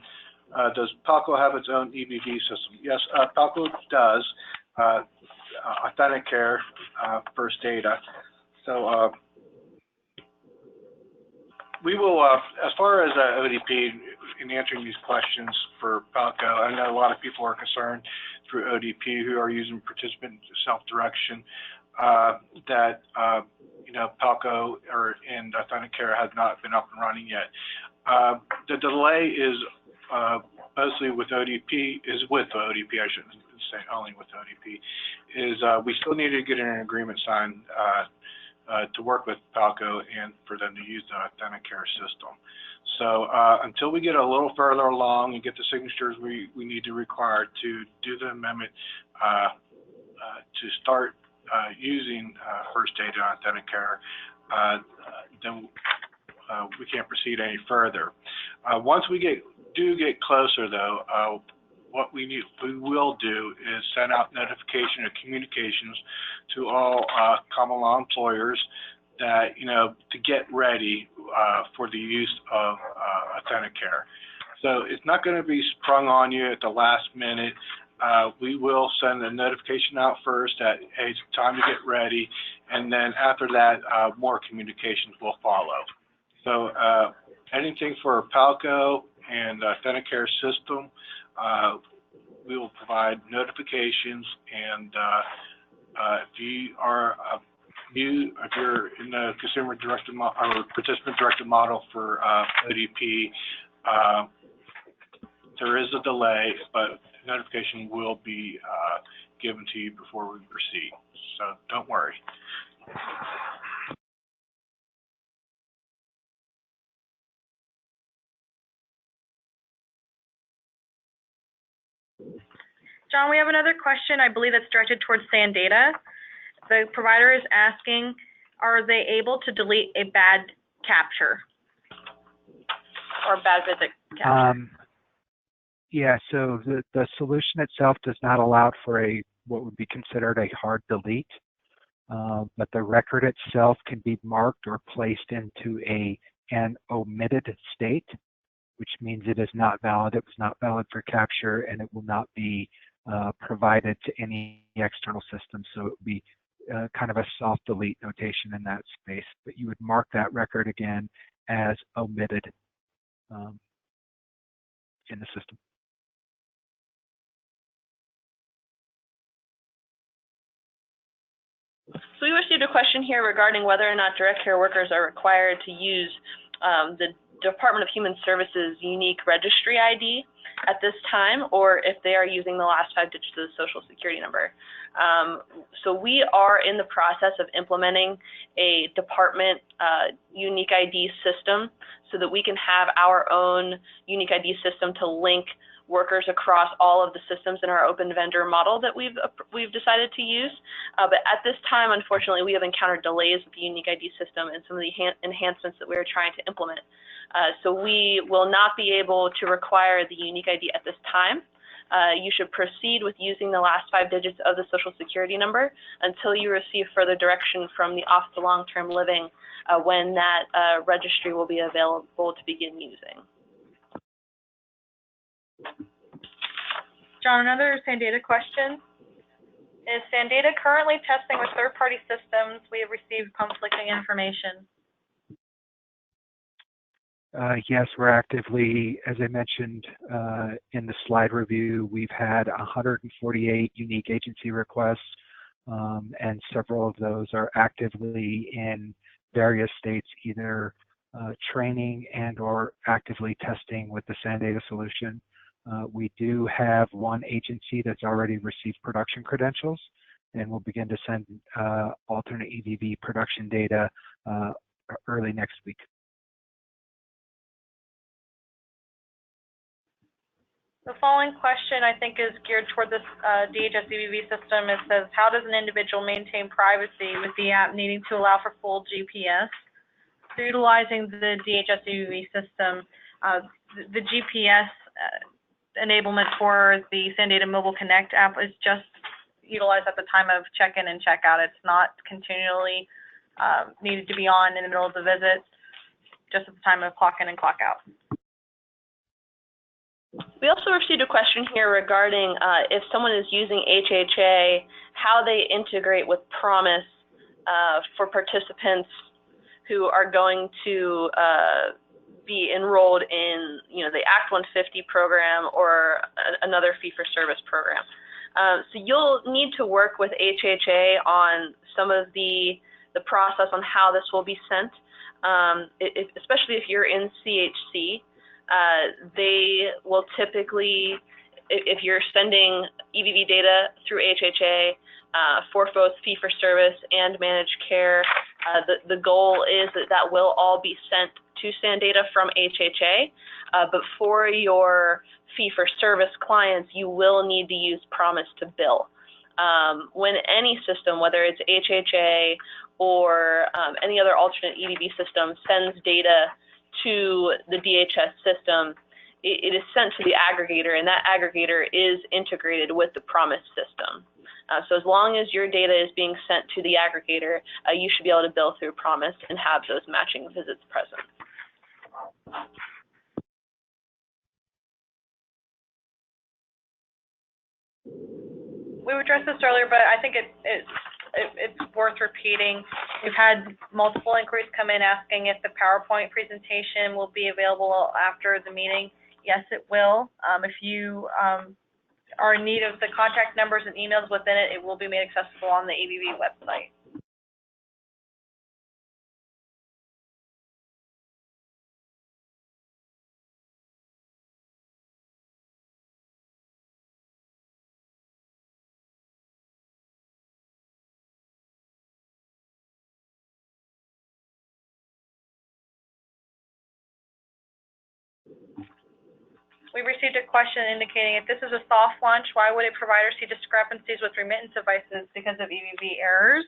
does PALCO have its own EVV system? Yes, PALCO does. Authenticare, First Data. So we will, as far as ODP, in answering these questions for PALCO, I know a lot of people are concerned through ODP who are using participant self-direction that you know, PALCO and Authenticare has not been up and running yet. The delay is mostly with ODP, I shouldn't say only with ODP, is we still need to get an agreement signed to work with PALCO and for them to use the Authenticare system. So until we get a little further along and get the signatures we need to require to do the amendment to start using First Aid and Authentic Care, then we can't proceed any further. Once we do get closer, though, what we will do is send out notification or communications to all common law employers that, to get ready for the use of Authentic Care. So it's not going to be sprung on you at the last minute. We will send a notification out first that, hey, it's time to get ready, and then after that, more communications will follow. So anything for Palco and Authentic Care system, we will provide notifications, and if you're in the consumer directed or participant directed model for ODP, there is a delay, but notification will be given to you before we proceed. So don't worry. John, we have another question. I believe that's directed towards SANDATA. The provider is asking, are they able to delete a bad capture or bad visit capture? Yeah, so the solution itself does not allow for what would be considered a hard delete, but the record itself can be marked or placed into an omitted state, which means it is not valid, it was not valid for capture, and it will not be provided to any external system. So it would be kind of a soft delete notation in that space, but you would mark that record again as omitted in the system. So we received a question here regarding whether or not direct care workers are required to use the Department of Human Services unique registry ID at this time, or if they are using the last 5 digits of the Social Security number. So we are in the process of implementing a department unique ID system so that we can have our own unique ID system to link workers across all of the systems in our open vendor model that we've decided to use. But at this time, unfortunately, we have encountered delays with the unique ID system and some of the enhancements that we are trying to implement. So we will not be able to require the unique ID at this time. You should proceed with using the last 5 digits of the Social Security number until you receive further direction from the Office of Long-Term Living when that registry will be available to begin using. John, another SANDATA question. Is SANDATA currently testing with third-party systems? We have received conflicting information. Yes, we're actively, as I mentioned in the slide review, we've had 148 unique agency requests, and several of those are actively in various states, either training and or actively testing with the SANDATA solution. We do have one agency that's already received production credentials, and we'll begin to send alternate EVV production data early next week. The following question, I think, is geared toward this DHS EVV system. It says, how does an individual maintain privacy with the app needing to allow for full GPS? So utilizing the DHS EVV system, the GPS enablement for the SANDATA Mobile Connect app is just utilized at the time of check-in and check-out. It's not continually needed to be on in the middle of the visit, just at the time of clock in and clock out. We also received a question here regarding if someone is using HHA, how they integrate with Promise for participants who are going to be enrolled in, the Act 150 program or another fee-for-service program. So you'll need to work with HHA on some of the process on how this will be sent, especially if you're in CHC. They will typically, if you're sending EVV data through HHA for both fee-for-service and managed care, the goal is that will all be sent to SANDATA from HHA. But for your fee-for-service clients, you will need to use Promise to bill. when any system, whether it's HHA or any other alternate EVV system, sends data to the DHS system, it is sent to the aggregator, and that aggregator is integrated with the PROMIS system. So as long as your data is being sent to the aggregator, you should be able to bill through PROMIS and have those matching visits present. We addressed this earlier, but I think it's worth repeating. We've had multiple inquiries come in asking if the PowerPoint presentation will be available after the meeting. Yes, it will. If you are in need of the contact numbers and emails within it, it will be made accessible on the EVV website. We received a question indicating if this is a soft launch, why would a provider see discrepancies with remittance devices because of EVV errors?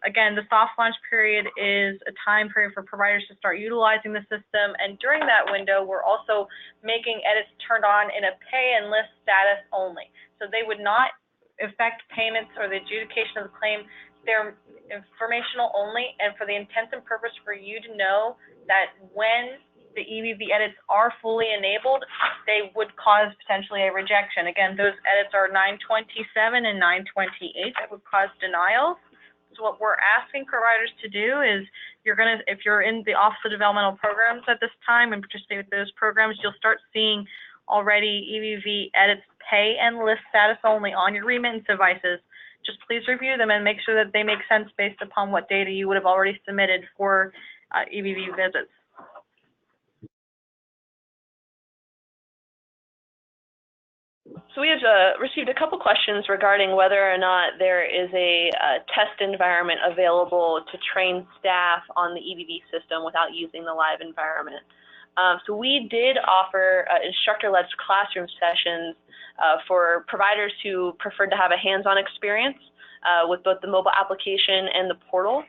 Again, the soft launch period is a time period for providers to start utilizing the system, and during that window, we're also making edits turned on in a pay and list status only. So they would not affect payments or the adjudication of the claim. They're informational only, and for the intent and purpose for you to know that when the EVV edits are fully enabled, they would cause potentially a rejection. Again, those edits are 927 and 928 that would cause denials. So what we're asking providers to do is, if you're in the Office of Developmental Programs at this time and participate with those programs, you'll start seeing already EVV edits pay and list status only on your remittance devices. Just please review them and make sure that they make sense based upon what data you would have already submitted for EVV visits. So we have received a couple questions regarding whether or not there is a test environment available to train staff on the EVV system without using the live environment. So we did offer instructor-led classroom sessions for providers who preferred to have a hands-on experience with both the mobile application and the portal.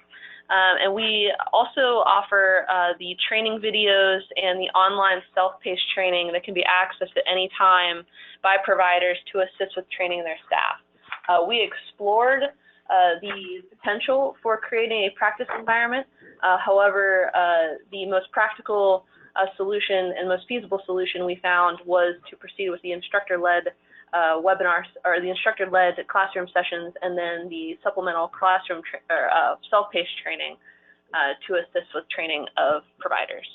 And we also offer the training videos and the online self-paced training that can be accessed at any time by providers to assist with training their staff. We explored the potential for creating a practice environment. However, the most practical solution and most feasible solution we found was to proceed with the instructor-led webinars, or the instructor-led classroom sessions, and then the supplemental classroom self-paced training to assist with training of providers.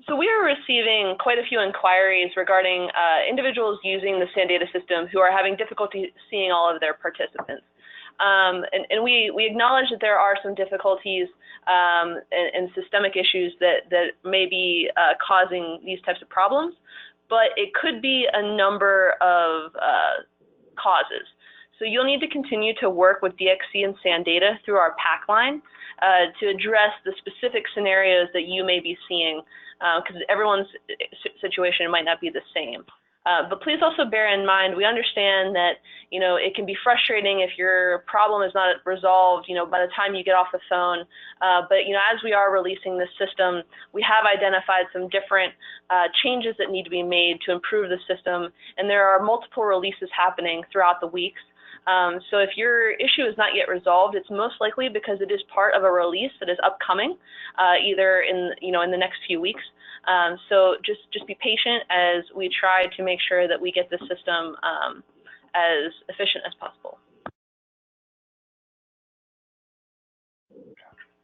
So we are receiving quite a few inquiries regarding individuals using the SAN data system who are having difficulty seeing all of their participants. And we acknowledge that there are some difficulties and systemic issues that may be causing these types of problems, but it could be a number of causes. So you'll need to continue to work with DXC and SAN data through our PAC line to address the specific scenarios that you may be seeing, because everyone's situation might not be the same. But please also bear in mind, we understand that, it can be frustrating if your problem is not resolved, by the time you get off the phone. But, as we are releasing this system, we have identified some different changes that need to be made to improve the system. And there are multiple releases happening throughout the weeks. So if your issue is not yet resolved, it's most likely because it is part of a release that is upcoming, either in the next few weeks. So just be patient as we try to make sure that we get the system as efficient as possible.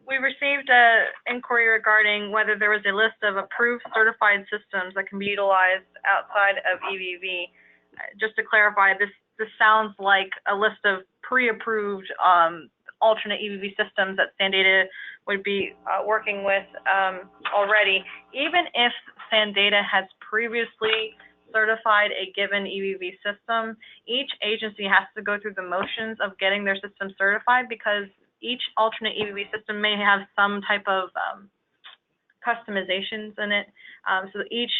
We received an inquiry regarding whether there was a list of approved certified systems that can be utilized outside of EVV. Just to clarify, this sounds like a list of pre-approved alternate EVV systems that SanData would be working with already. Even if SanData has previously certified a given EVV system, each agency has to go through the motions of getting their system certified because each alternate EVV system may have some type of customizations in it. So each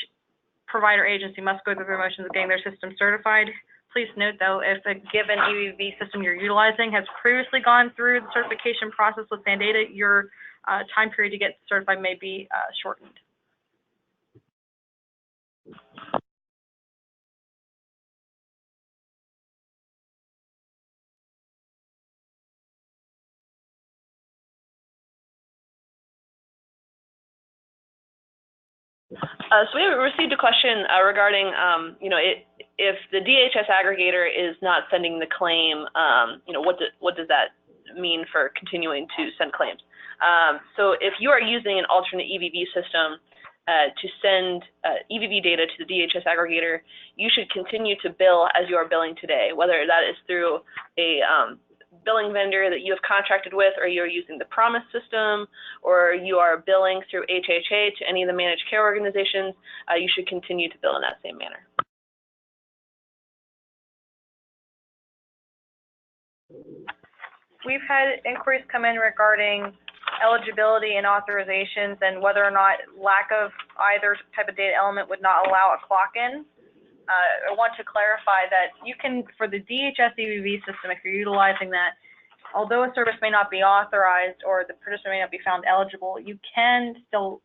provider agency must go through the motions of getting their system certified. Please note, though, if a given EVV system you're utilizing has previously gone through the certification process with SanData, your time period to get certified may be shortened. So we received a question regarding, if the DHS aggregator is not sending the claim, what does that mean for continuing to send claims? So if you are using an alternate EVV system to send EVV data to the DHS aggregator, you should continue to bill as you are billing today, whether that is through a billing vendor that you have contracted with, or you're using the Promise system, or you are billing through HHA to any of the managed care organizations, you should continue to bill in that same manner. We've had inquiries come in regarding eligibility and authorizations and whether or not lack of either type of data element would not allow a clock-in. I want to clarify that you can, for the DHS EVV system, if you're utilizing that, although a service may not be authorized or the participant may not be found eligible, you can still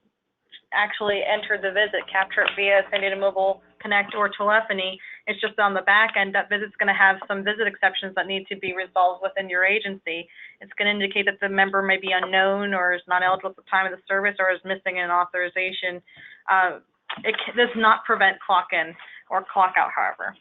actually enter the visit, capture it via SanData Mobile Connect or telephony. It's just on the back end, that visit's going to have some visit exceptions that need to be resolved within your agency. It's going to indicate that the member may be unknown or is not eligible at the time of the service or is missing an authorization. It does not prevent clock-in or clock-out, however.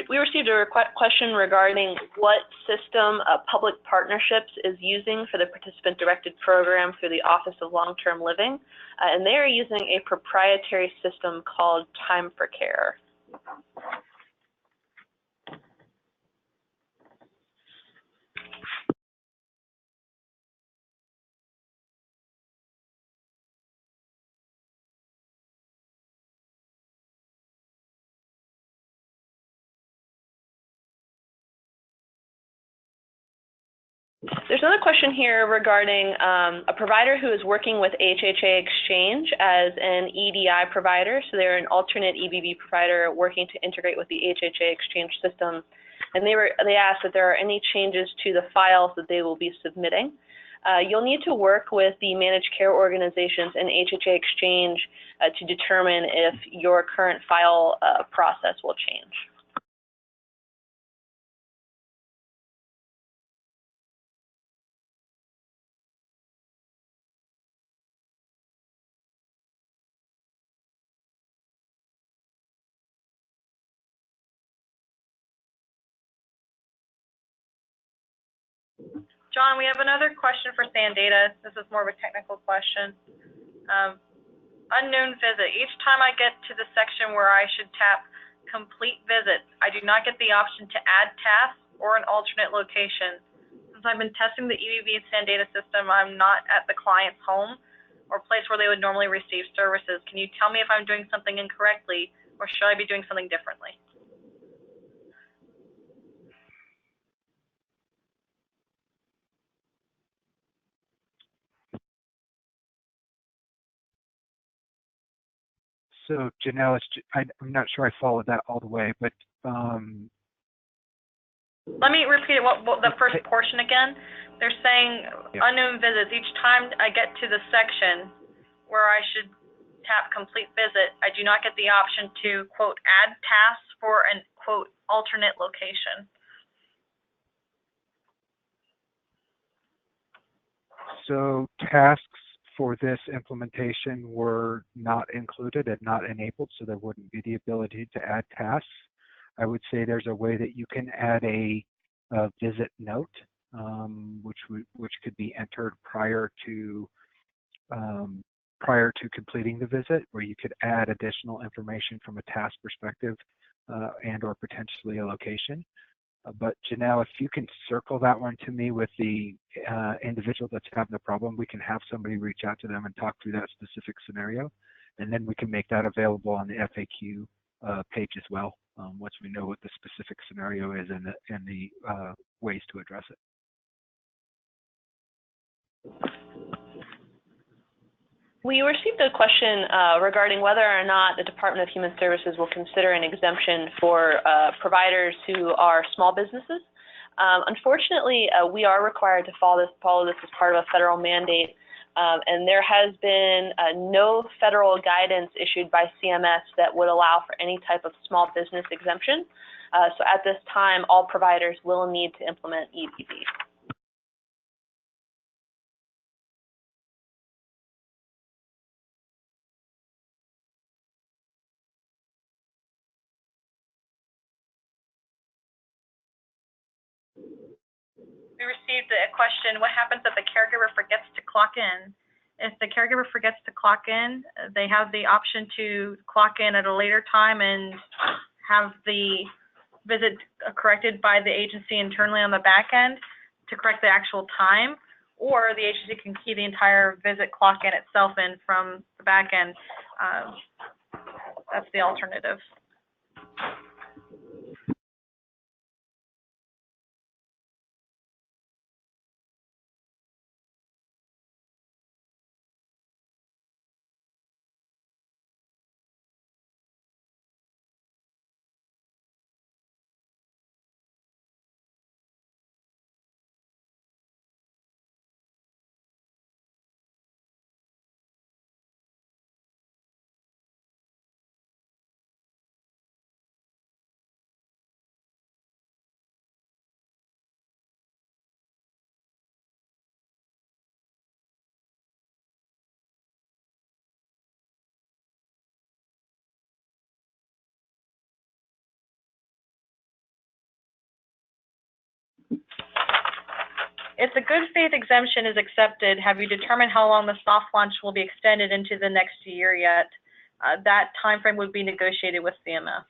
We received a question regarding what system Public Partnerships is using for the participant-directed program through the Office of Long-Term Living, and they are using a proprietary system called Time for Care. There's another question here regarding a provider who is working with HHA Exchange as an EDI provider. So they're an alternate EVV provider working to integrate with the HHA Exchange system. And they asked if there are any changes to the files that they will be submitting. You'll need to work with the managed care organizations and HHA Exchange to determine if your current file process will change. John, we have another question for SanData. This is more of a technical question. Unknown visit. Each time I get to the section where I should tap complete visit, I do not get the option to add tasks or an alternate location. Since I've been testing the EVV SanData system, I'm not at the client's home or place where they would normally receive services. Can you tell me if I'm doing something incorrectly, or should I be doing something differently? So Janelle, I'm not sure I followed that all the way, but Let me repeat what the first portion again. They're saying unknown visits. Each time I get to the section where I should tap complete visit, I do not get the option to, quote, add tasks for an, quote, alternate location. So tasks for this implementation were not included and not enabled, so there wouldn't be the ability to add tasks. I would say there's a way that you can add a visit note, which could be entered prior to completing the visit, where you could add additional information from a task perspective and or potentially a location. But Janelle, if you can circle that one to me with the individual that's having the problem, we can have somebody reach out to them and talk through that specific scenario, and then we can make that available on the FAQ page as well, once we know what the specific scenario is and the ways to address it. We received a question regarding whether or not the Department of Human Services will consider an exemption for providers who are small businesses. Unfortunately, we are required to follow this as part of a federal mandate, and there has been no federal guidance issued by CMS that would allow for any type of small business exemption. So at this time, all providers will need to implement EVV. We received a question, what happens if the caregiver forgets to clock in? If the caregiver forgets to clock in, they have the option to clock in at a later time and have the visit corrected by the agency internally on the back end to correct the actual time, or the agency can key the entire visit clock in itself in from the back end. That's the alternative. If the good faith exemption is accepted, have you determined how long the soft launch will be extended into the next year yet? That timeframe would be negotiated with CMS.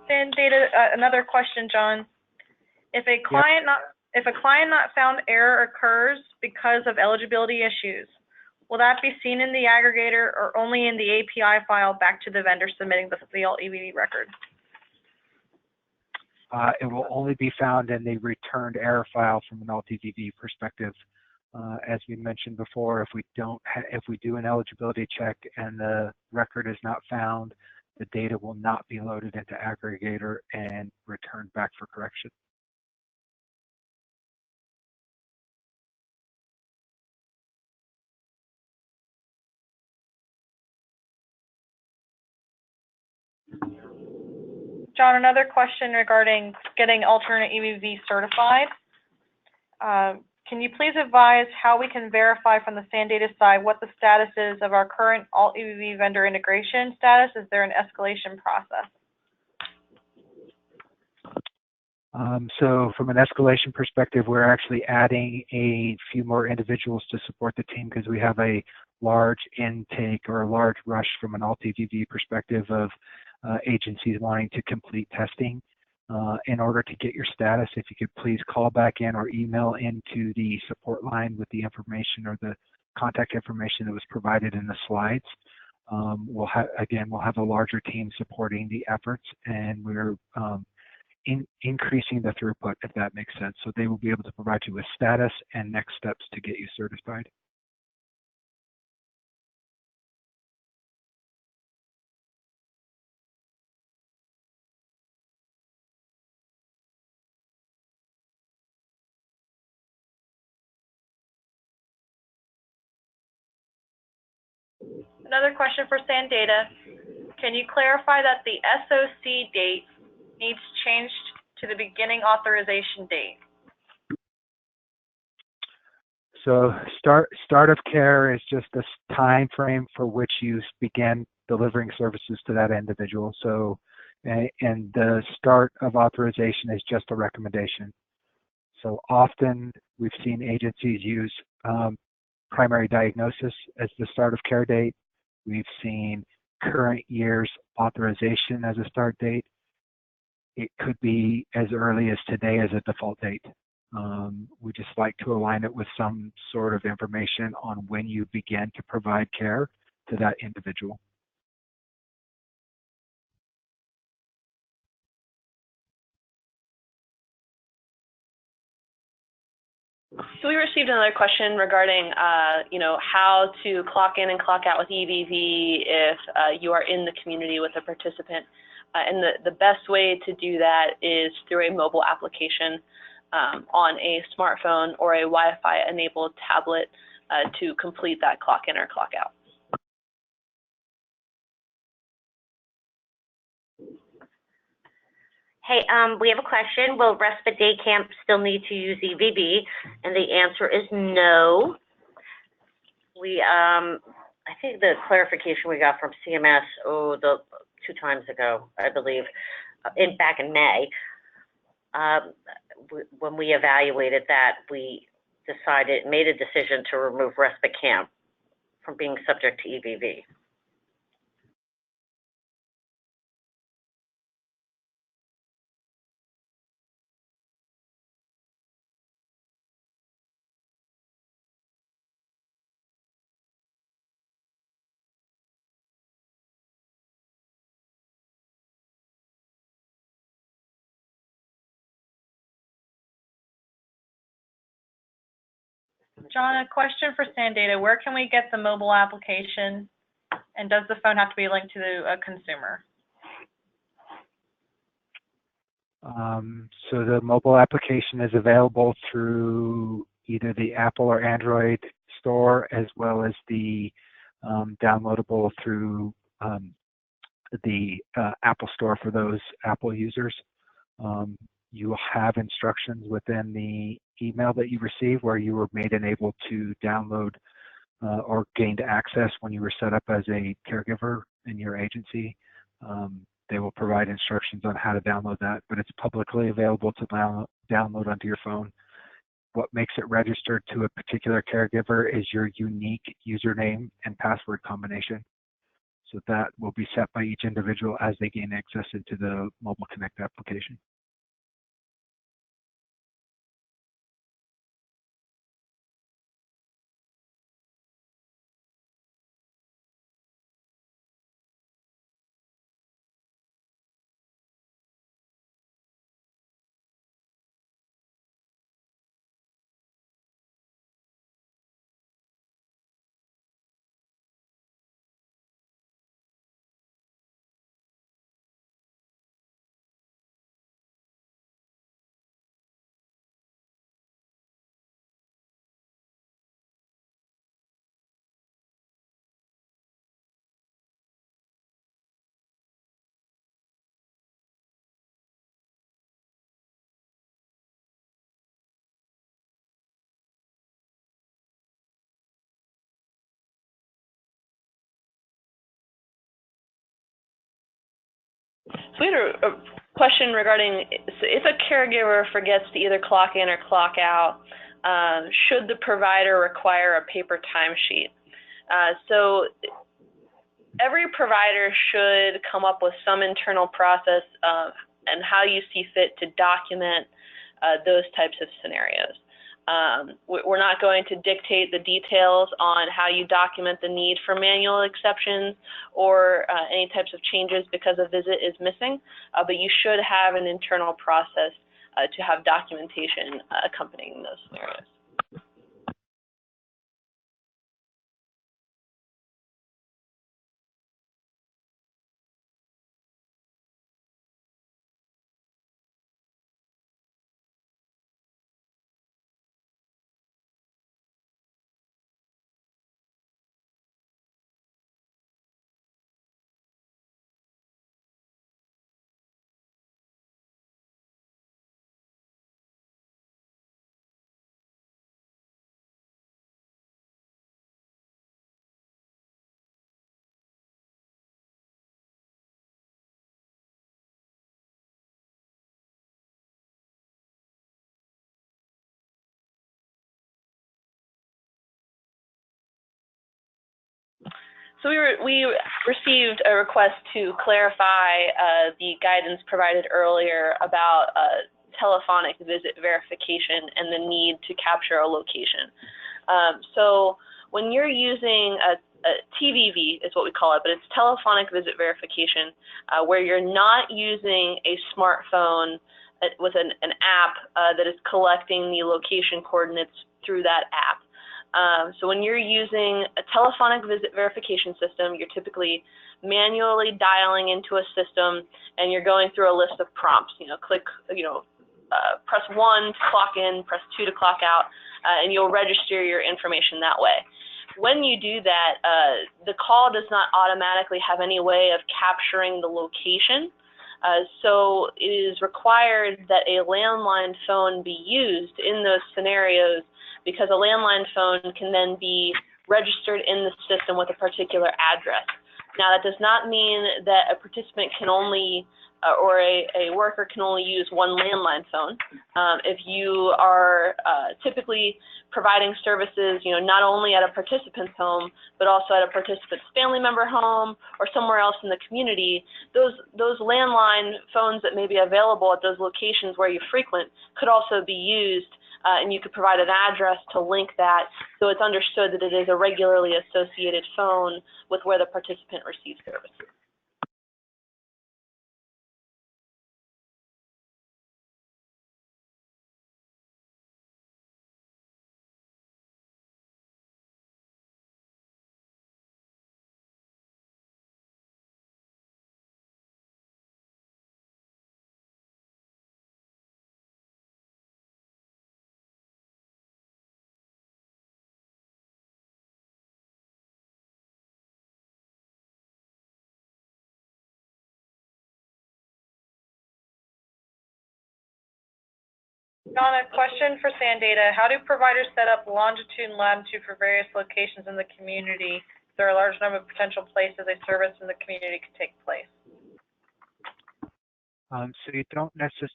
Then data, another question, John. If a client not found error occurs because of eligibility issues, will that be seen in the aggregator or only in the API file back to the vendor submitting the alt EVV record? It will only be found in the returned error file from an alt EVV perspective. As we mentioned before, if we do an eligibility check and the record is not found, the data will not be loaded into aggregator and returned back for correction. John, another question regarding getting alternate EVV certified. Can you please advise how we can verify from the SAN data side what the status is of our current alt EVV vendor integration status? Is there an escalation process? So from an escalation perspective, we're actually adding a few more individuals to support the team because we have a large intake or a large rush from an alt EVV perspective of agencies wanting to complete testing. In order to get your status, if you could please call back in or email into the support line with the information or the contact information that was provided in the slides. we'll have a larger team supporting the efforts, and we're increasing the throughput, if that makes sense. So they will be able to provide you with status and next steps to get you certified. Another question for Sandata. Can you clarify that the SOC date needs changed to the beginning authorization date? So start of care is just the time frame for which you began delivering services to that individual. So, and the start of authorization is just a recommendation. So often we've seen agencies use primary diagnosis as the start of care date. We've seen current year's authorization as a start date. It could be as early as today as a default date. We just like to align it with some sort of information on when you begin to provide care to that individual. So we received another question regarding, how to clock in and clock out with EVV if you are in the community with a participant. And the best way to do that is through a mobile application on a smartphone or a Wi-Fi enabled tablet to complete that clock in or clock out. Hey, we have a question. Will respite day camp still need to use EVV? And the answer is no. I think the clarification we got from CMS, the 2 times ago, I believe, back in May, when we evaluated that, we made a decision to remove respite camp from being subject to EVV. John, a question for Sandata. Where can we get the mobile application, and does the phone have to be linked to a consumer? So the mobile application is available through either the Apple or Android store, as well as the downloadable through the Apple store for those Apple users. You will have instructions within the email that you received where you were made able to download or gained access when you were set up as a caregiver in your agency. They will provide instructions on how to download that, but it's publicly available to download onto your phone. What makes it registered to a particular caregiver is your unique username and password combination. So that will be set by each individual as they gain access into the Mobile Connect application. So we had a question regarding if a caregiver forgets to either clock in or clock out, should the provider require a paper timesheet? So every provider should come up with some internal process and how you see fit to document those types of scenarios. We're not going to dictate the details on how you document the need for manual exceptions or any types of changes because a visit is missing, but you should have an internal process to have documentation accompanying those scenarios. So we received a request to clarify the guidance provided earlier about telephonic visit verification and the need to capture a location. So when you're using a TVV is what we call it, but it's telephonic visit verification, where you're not using a smartphone with an app that is collecting the location coordinates through that app. So when you're using a telephonic visit verification system, you're typically manually dialing into a system and you're going through a list of prompts, press 1 to clock in, press 2 to clock out, and you'll register your information that way. When you do that, the call does not automatically have any way of capturing the location. So it is required that a landline phone be used in those scenarios, because a landline phone can then be registered in the system with a particular address. Now, that does not mean that a participant can only, or a worker can only use one landline phone. If you are typically providing services, not only at a participant's home, but also at a participant's family member home or somewhere else in the community, those landline phones that may be available at those locations where you frequent could also be used. And you could provide an address to link that so it's understood that it is a regularly associated phone with where the participant receives services. Donna, question for SANdata. How do providers set up longitude and latitude for various locations in the community? There are a large number of potential places a service in the community could take place. So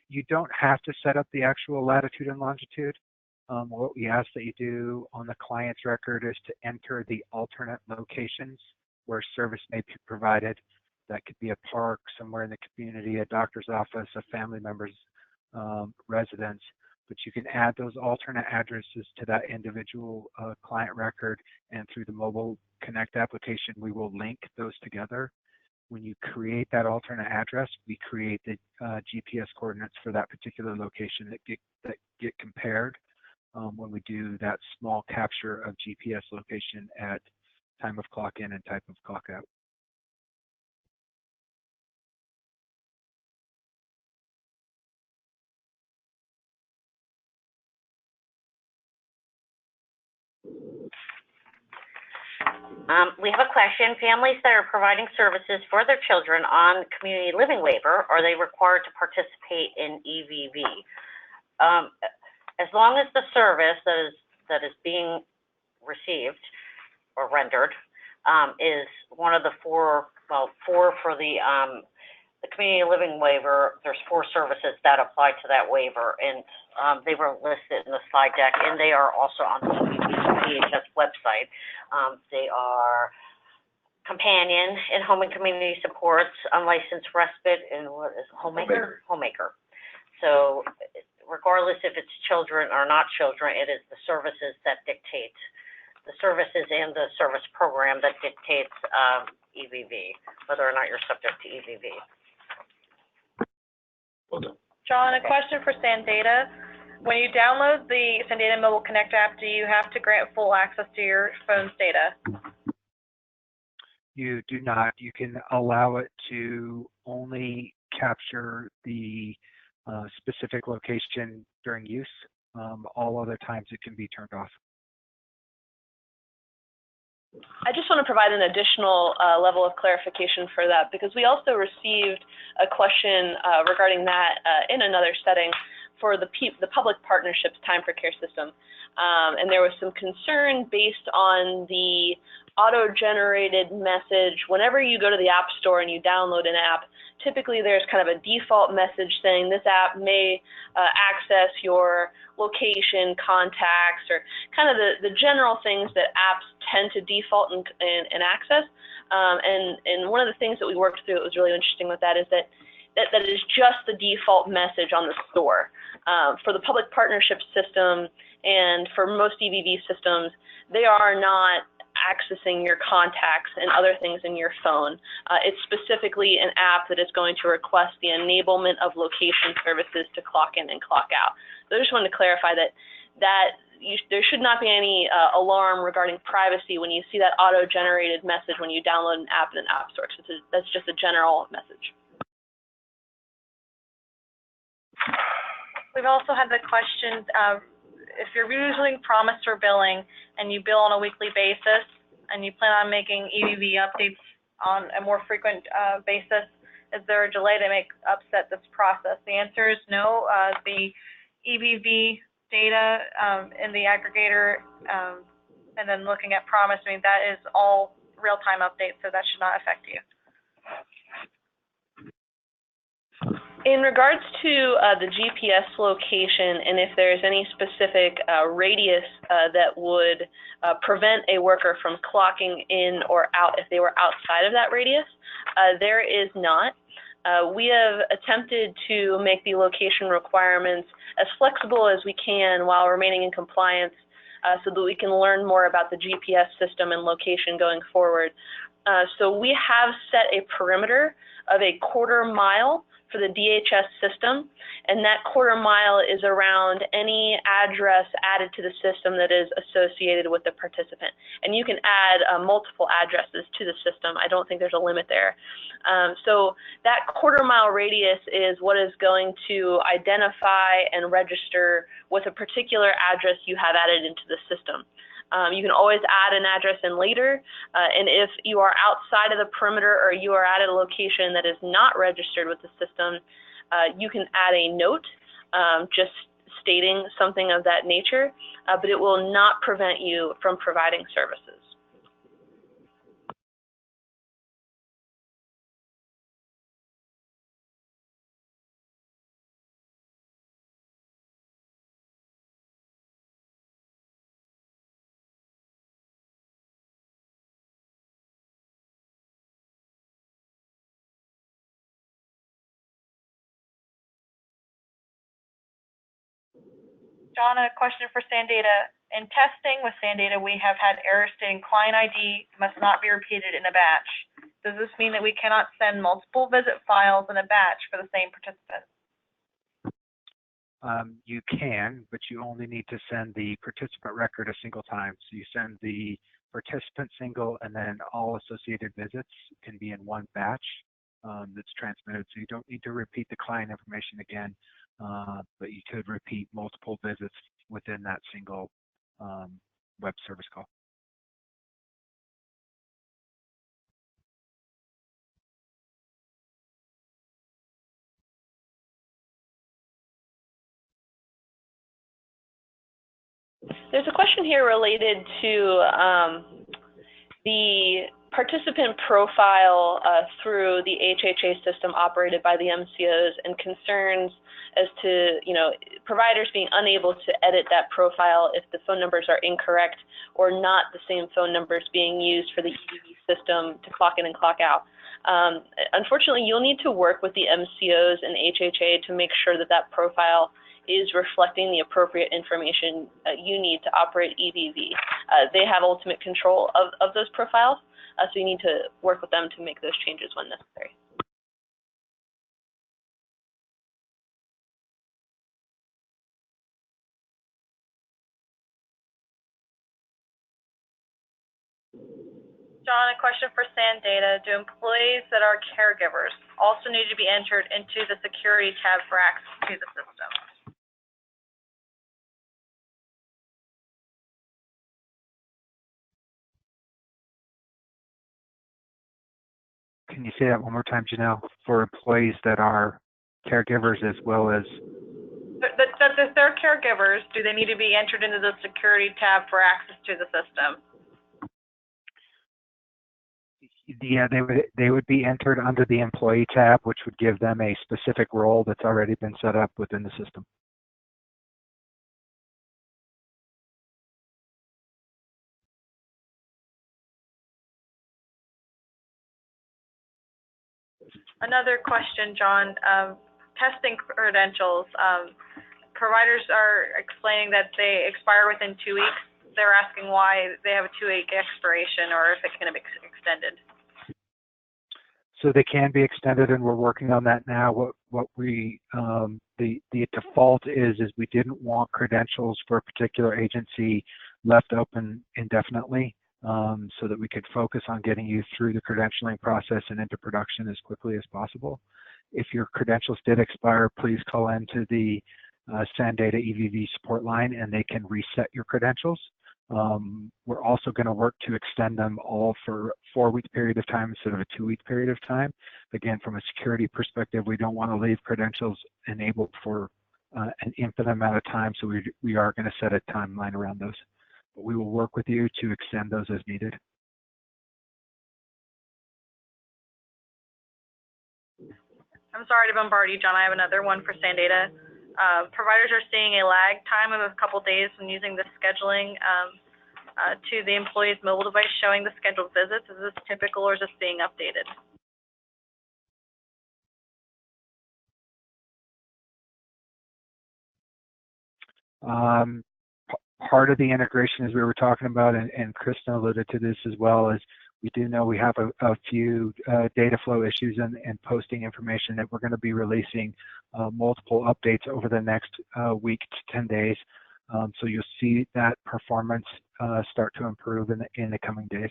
you don't have to set up the actual latitude and longitude. What we ask that you do on the client's record is to enter the alternate locations where service may be provided. That could be a park somewhere in the community, a doctor's office, a family member's residence. But you can add those alternate addresses to that individual client record, and through the Mobile Connect application, we will link those together. When you create that alternate address, we create the GPS coordinates for that particular location that get compared when we do that small capture of GPS location at time of clock in and time of clock out. We have a question. Families that are providing services for their children on community living waiver, are they required to participate in EVV? As long as the service that is being received or rendered is one of the four for the community living waiver, there's 4 services that apply to that waiver, and they were listed in the slide deck, and they are also on the DHS website. They are companion and home and community supports, unlicensed respite, and what is homemaker? Homemaker. So regardless if it's children or not children, it is the services that dictate, the services and the service program that dictates EVV, whether or not you're subject to EVV. Well done. John, a question for SanData. When you download the SanData Mobile Connect app, do you have to grant full access to your phone's data? You do not. You can allow it to only capture the specific location during use. All other times it can be turned off. I just want to provide an additional level of clarification for that, because we also received a question regarding that in another setting for the public partnerships time for care system. And there was some concern based on the auto-generated message. Whenever you go to the App Store and you download an app, typically there's kind of a default message saying this app may access your location, contacts, or kind of the general things that apps tend to default and access. And one of the things that we worked through that was really interesting with that is that is just the default message on the store. For the public partnership system and for most EVV systems, they are not accessing your contacts and other things in your phone. It's specifically an app that is going to request the enablement of location services to clock in and clock out. So I just wanted to clarify that there should not be any alarm regarding privacy when you see that auto-generated message when you download an app in an app store. So that's just a general message. We've also had the question, if you're using Promise for billing and you bill on a weekly basis and you plan on making EVV updates on a more frequent basis, is there a delay that may upset this process? The answer is no. The EVV data in the aggregator and then looking at Promise, I mean, that is all real-time updates, so that should not affect you. In regards to the GPS location, and if there's any specific radius that would prevent a worker from clocking in or out if they were outside of that radius, there is not. We have attempted to make the location requirements as flexible as we can while remaining in compliance so that we can learn more about the GPS system and location going forward. So we have set a perimeter of a 1/4 mile for the DHS system, and that 1/4 mile is around any address added to the system that is associated with the participant. And you can add multiple addresses to the system. I don't think there's a limit there. So that 1/4 mile radius is what is going to identify and register with a particular address you have added into the system. You can always add an address in later, and if you are outside of the perimeter or you are at a location that is not registered with the system, you can add a note just stating something of that nature, but it will not prevent you from providing services. John, a question for SanData. In testing with SanData, we have had errors stating client ID must not be repeated in a batch. Does this mean that we cannot send multiple visit files in a batch for the same participant? You can, but you only need to send the participant record a single time. So you send the participant single, and then all associated visits can be in one batch that's transmitted. So you don't need to repeat the client information again, but you could repeat multiple visits within that single web service call. There's a question here related to the participant profile through the HHA system operated by the MCOs and concerns as to, providers being unable to edit that profile if the phone numbers are incorrect or not the same phone numbers being used for the EVV system to clock in and clock out. Unfortunately, you'll need to work with the MCOs and HHA to make sure that that profile is reflecting the appropriate information you need to operate EVV. They have ultimate control of those profiles, so you need to work with them to make those changes when necessary. John, a question for SAN data. Do employees that are caregivers also need to be entered into the security tab for access to the system? Can you say that one more time, Janelle? For employees that are caregivers as well as? If they're caregivers, do they need to be entered into the security tab for access to the system? Yeah, they would be entered under the employee tab, which would give them a specific role that's already been set up within the system. Another question, John. Testing credentials. Providers are explaining that they expire within 2 weeks. They're asking why they have a 2-week expiration or if it can be extended. So they can be extended, and we're working on that now. The default is we didn't want credentials for a particular agency left open indefinitely, so that we could focus on getting you through the credentialing process and into production as quickly as possible. If your credentials did expire, please call into the SAN Data EVV support line, and they can reset your credentials. We're also going to work to extend them all for a 4-week period of time instead of a 2-week period of time. Again, from a security perspective, we don't want to leave credentials enabled for an infinite amount of time, so we are going to set a timeline around those. But we will work with you to extend those as needed. I'm sorry to bombard you, John. I have another one for SAN Data. Providers are seeing a lag time of a couple days when using the scheduling to the employee's mobile device showing the scheduled visits. Is this typical or is this being updated? Part of the integration, as we were talking about, and Kristen alluded to this as well, is we do know we have a few data flow issues and posting information that we're going to be releasing multiple updates over the next week to 10 days. So you'll see that performance start to improve in the coming days.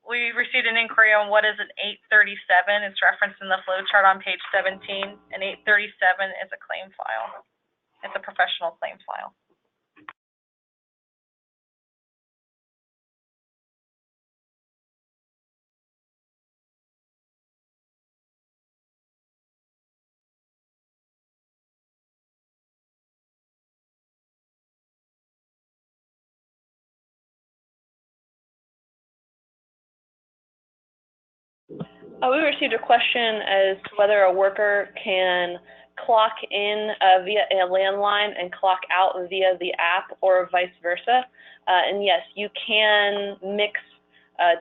We received an inquiry on what is an 837. It's referenced in the flow chart on page 17. An 837 is a claim file. It's a professional claim file. We received a question as to whether a worker can clock in via a landline and clock out via the app or vice versa. And yes, you can mix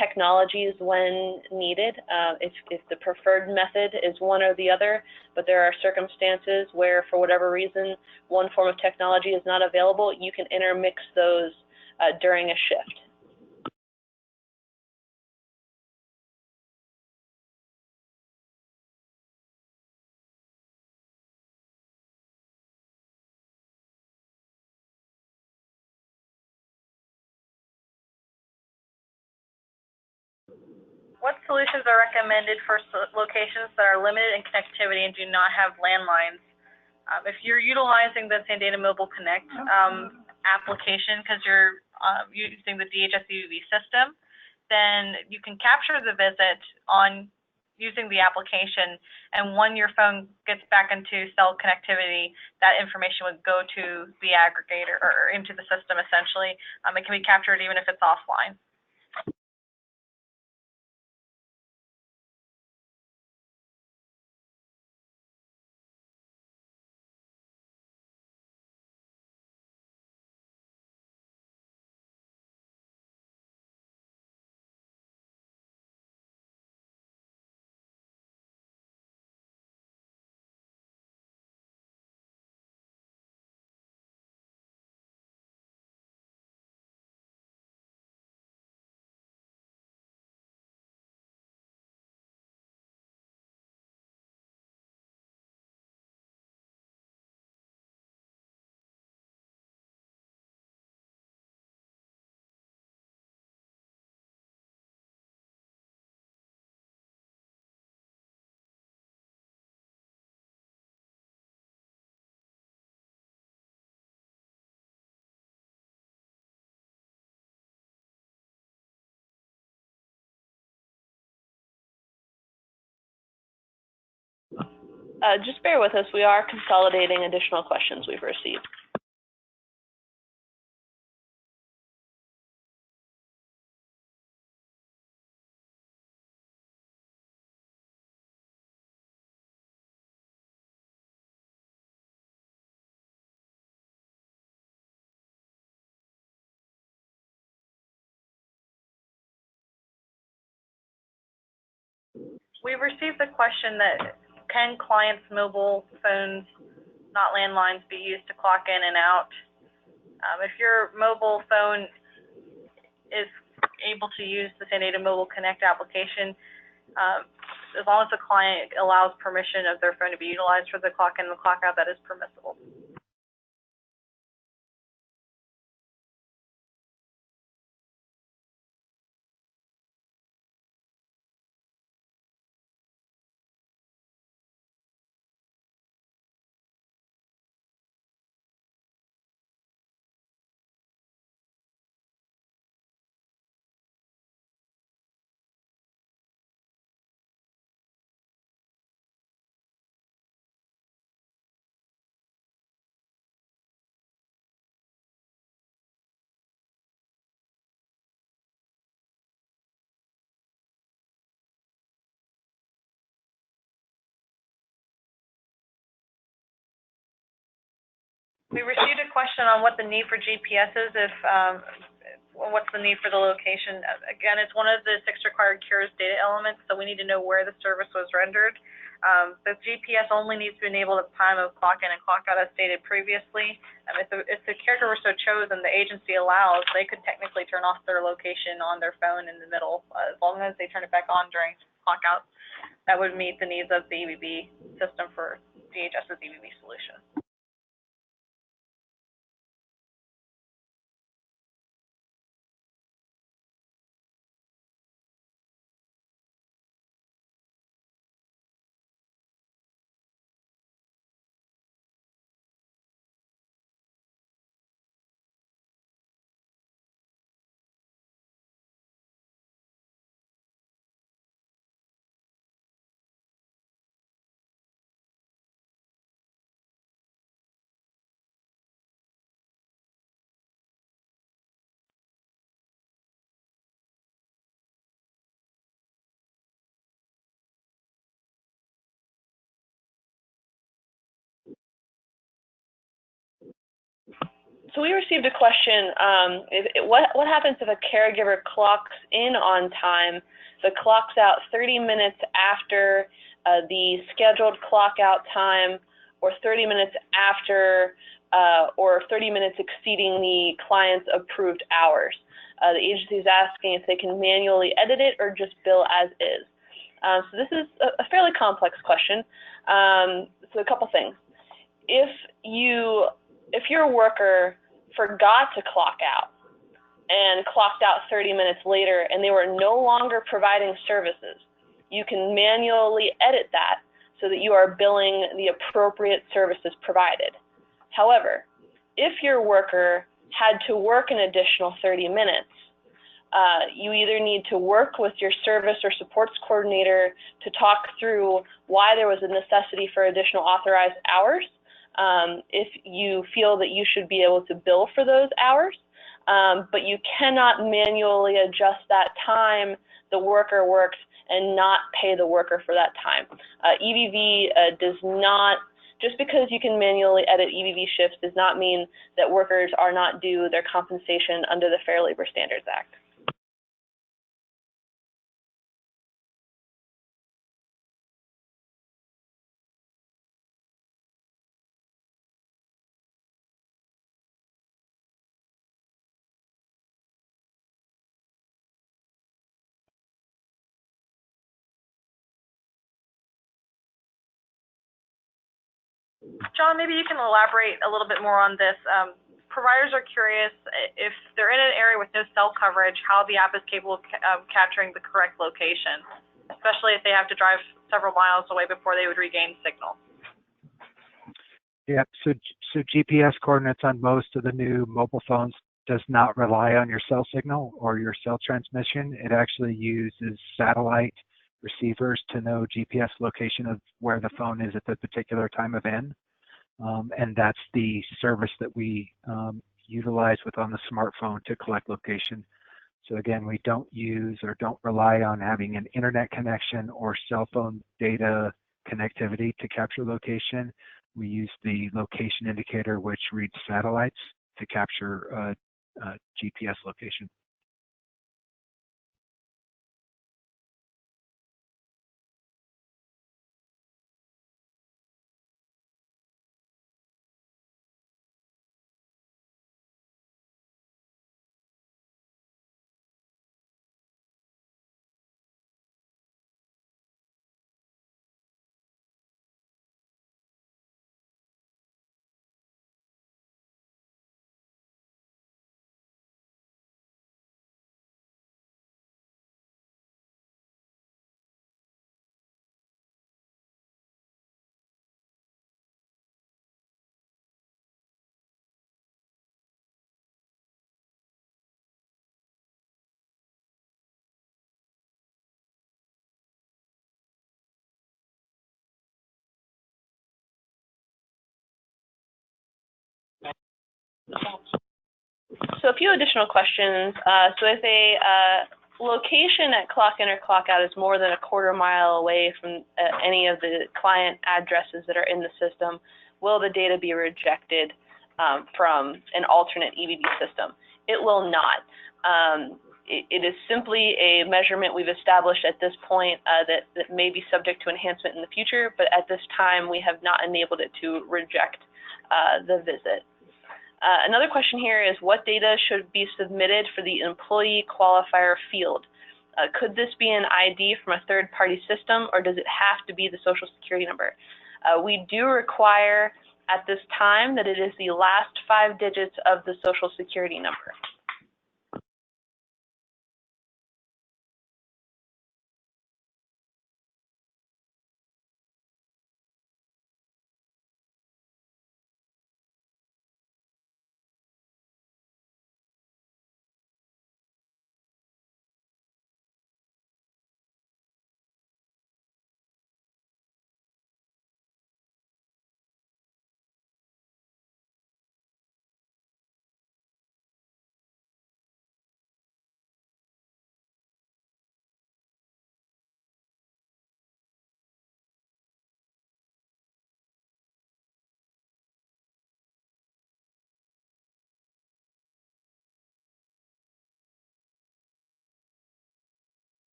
technologies when needed, if the preferred method is one or the other, but there are circumstances where, for whatever reason, one form of technology is not available. You can intermix those during a shift. What solutions are recommended for locations that are limited in connectivity and do not have landlines? If you're utilizing the SAN Data Mobile Connect application because you're using the DHS EVV system, then you can capture the visit on using the application, and when your phone gets back into cell connectivity, that information would go to the aggregator or into the system essentially. It can be captured even if it's offline. Just bear with us. We are consolidating additional questions we've received. We've received the question that can clients' mobile phones, not landlines, be used to clock in and out? If your mobile phone is able to use the San Diego Mobile Connect application, as long as the client allows permission of their phone to be utilized for the clock in and the clock out, that is permissible. We received a question on what the need for GPS is, what's the need for the location. Again, it's one of the 6 required cures data elements, so we need to know where the service was rendered. The GPS only needs to be enabled at the time of clock in and clock out as stated previously. If the caregiver so chose and the agency allows, they could technically turn off their location on their phone in the middle, as long as they turn it back on during clock out. That would meet the needs of the EVV system for DHS's EVV solution. So we received a question, what happens if a caregiver clocks in on time, but clocks out 30 minutes after the scheduled clock out time, or 30 minutes after, or 30 minutes exceeding the client's approved hours? The agency is asking if they can manually edit it or just bill as is. So this is a fairly complex question. So a couple things. If your worker forgot to clock out and clocked out 30 minutes later and they were no longer providing services, you can manually edit that so that you are billing the appropriate services provided. However, if your worker had to work an additional 30 minutes, you either need to work with your service or supports coordinator to talk through why there was a necessity for additional authorized hours, if you feel that you should be able to bill for those hours, but you cannot manually adjust that time the worker worked and not pay the worker for that time. EVV does not, just because you can manually edit EVV shifts does not mean that workers are not due their compensation under the Fair Labor Standards Act. John, maybe you can elaborate a little bit more on this. Providers are curious if they're in an area with no cell coverage, how the app is capable of capturing the correct location, especially if they have to drive several miles away before they would regain signal. Yeah, so GPS coordinates on most of the new mobile phones does not rely on your cell signal or your cell transmission. It actually uses satellite receivers to know GPS location of where the phone is at the particular time of N. And that's the service that we utilize on the smartphone to collect location. So again, we don't use or don't rely on having an internet connection or cell phone data connectivity to capture location. We use the location indicator, which reads satellites to capture GPS location. So a few additional questions. So if a location at clock in or clock out is more than a quarter mile away from any of the client addresses that are in the system, will the data be rejected from an alternate EVV system? It will not. It is simply a measurement we've established at this point that may be subject to enhancement in the future, but at this time we have not enabled it to reject the visit. Another question here is, what data should be submitted for the employee qualifier field? Could this be an ID from a third-party system, or does it have to be the Social Security number? We do require at this time that it is the last 5 digits of the Social Security number.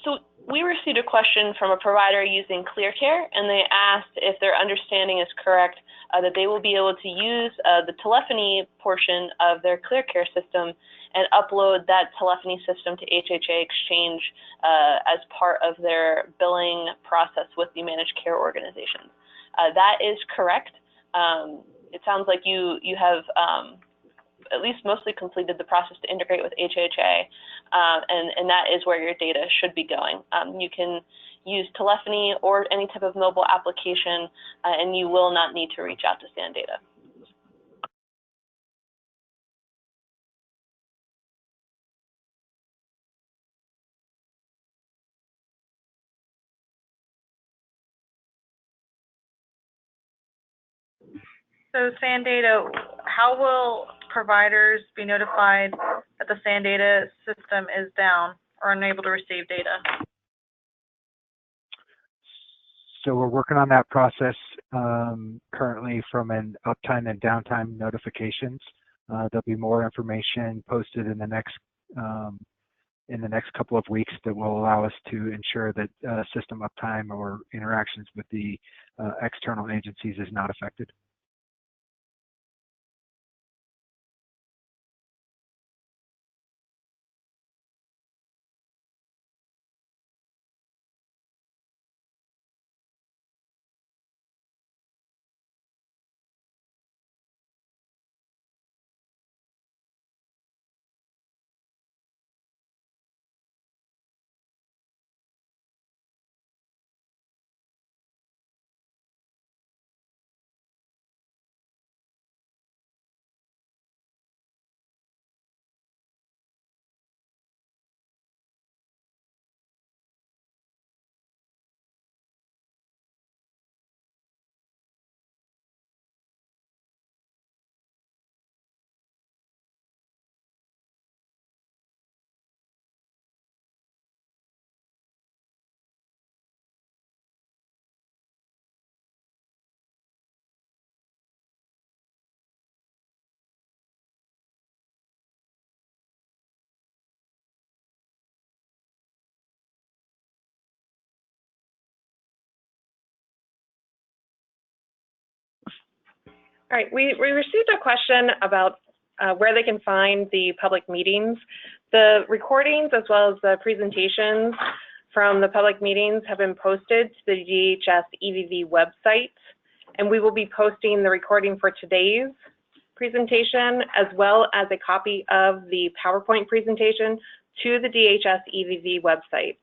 So we received a question from a provider using ClearCare, and they asked if their understanding is correct that they will be able to use the telephony portion of their ClearCare system and upload that telephony system to HHA Exchange as part of their billing process with the managed care organizations. That is correct. It sounds like you have at least mostly completed the process to integrate with HHA, and that is where your data should be going. You can use telephony or any type of mobile application, and you will not need to reach out to SAN data. So SAN data, how will providers be notified that the SAN data system is down or unable to receive data? So we're working on that process currently from an uptime and downtime notifications. There'll be more information posted in the next couple of weeks that will allow us to ensure that system uptime or interactions with the external agencies is not affected. All right, we received a question about where they can find the public meetings. The recordings as well as the presentations from the public meetings have been posted to the DHS EVV website, and we will be posting the recording for today's presentation as well as a copy of the PowerPoint presentation to the DHS EVV website.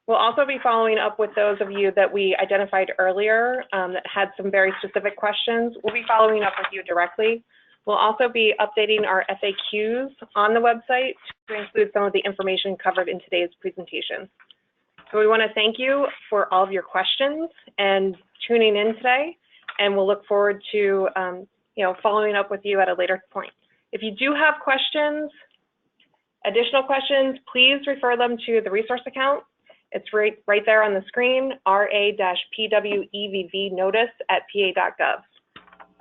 We'll also be following up with those of you that we identified earlier that had some very specific questions. We'll be following up with you directly. We'll also be updating our FAQs on the website to include some of the information covered in today's presentation. So we want to thank you for all of your questions and tuning in today, and we'll look forward to following up with you at a later point. If you do have questions, additional questions, please refer them to the resource account. It's right there on the screen, ra-pwevvnotice@pa.gov.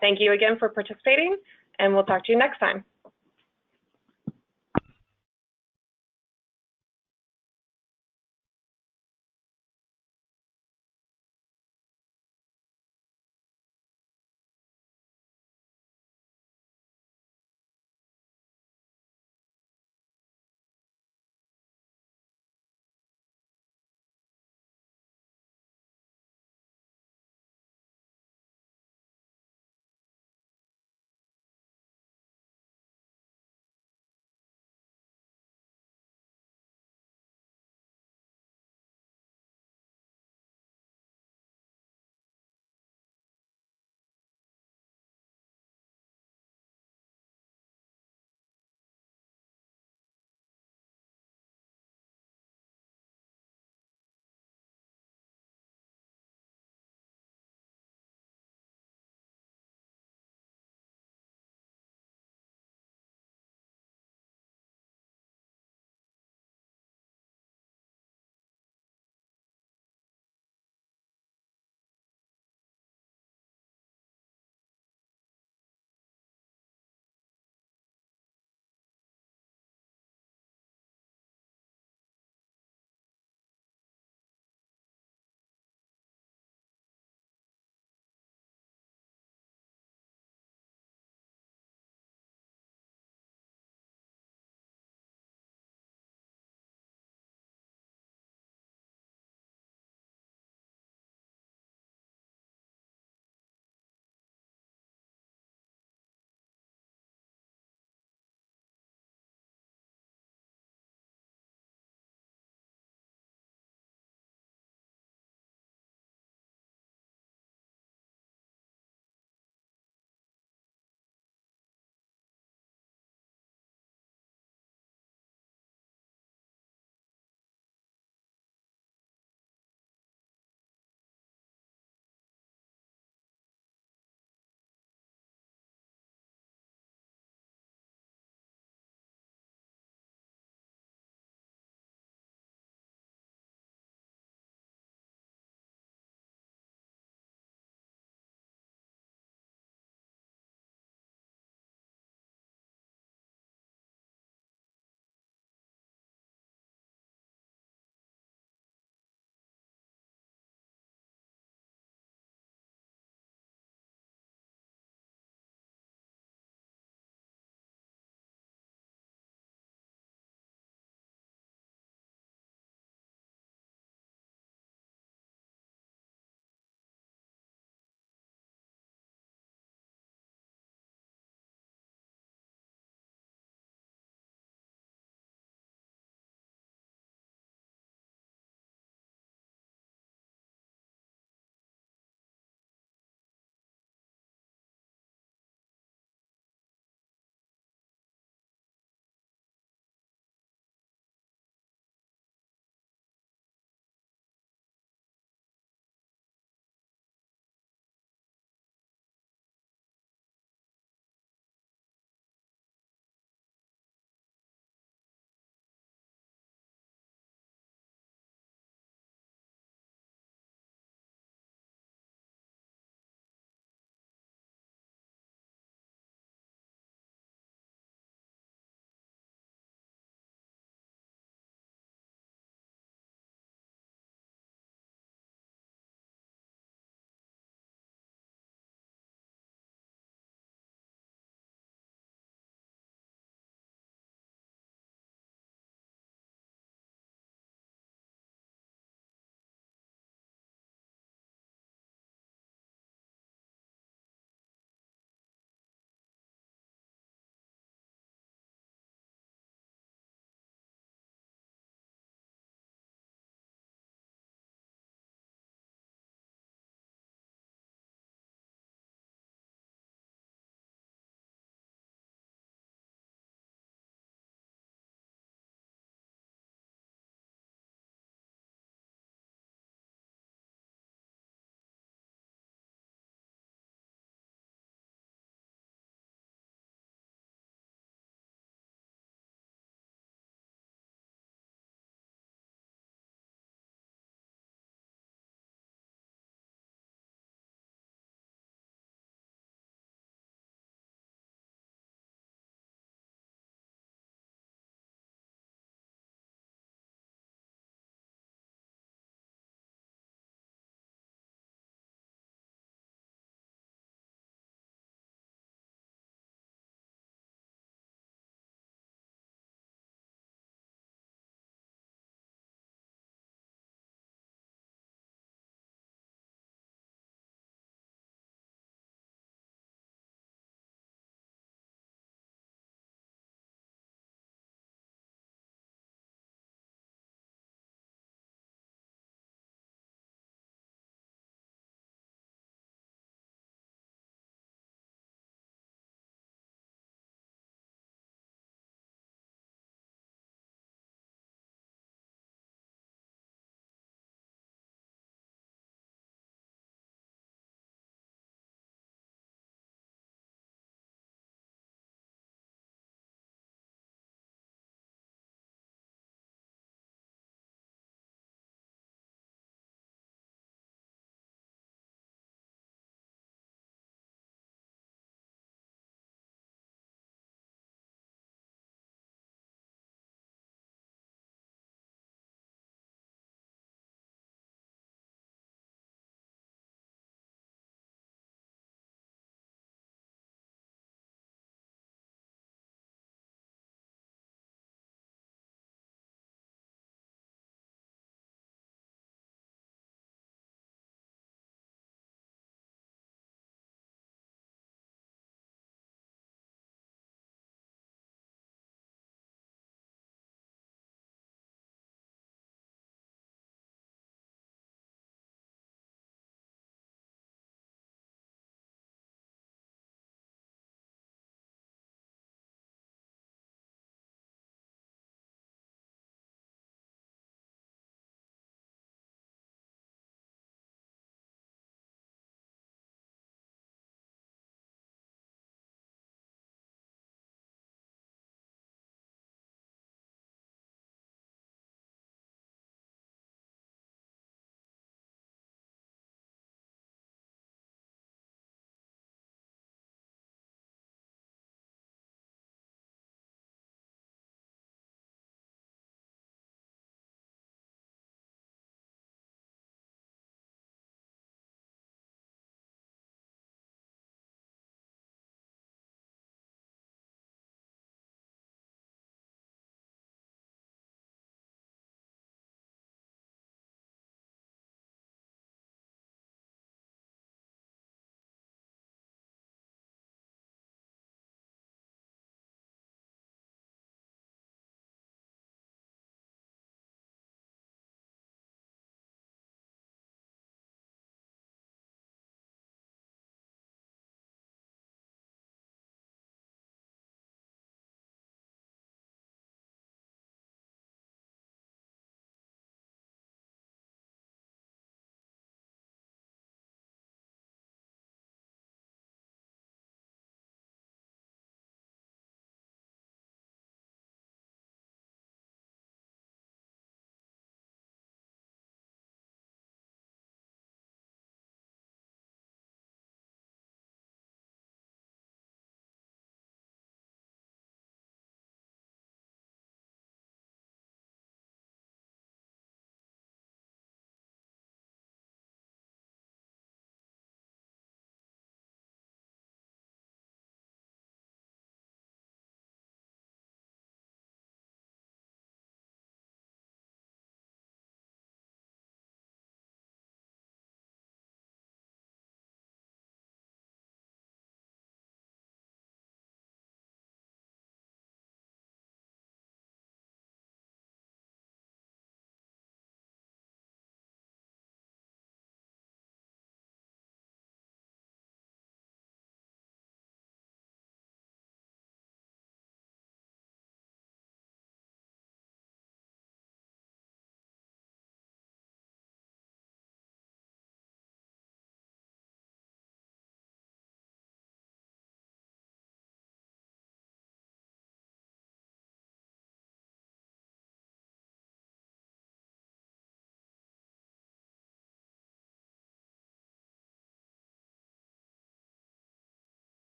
Thank you again for participating, and we'll talk to you next time.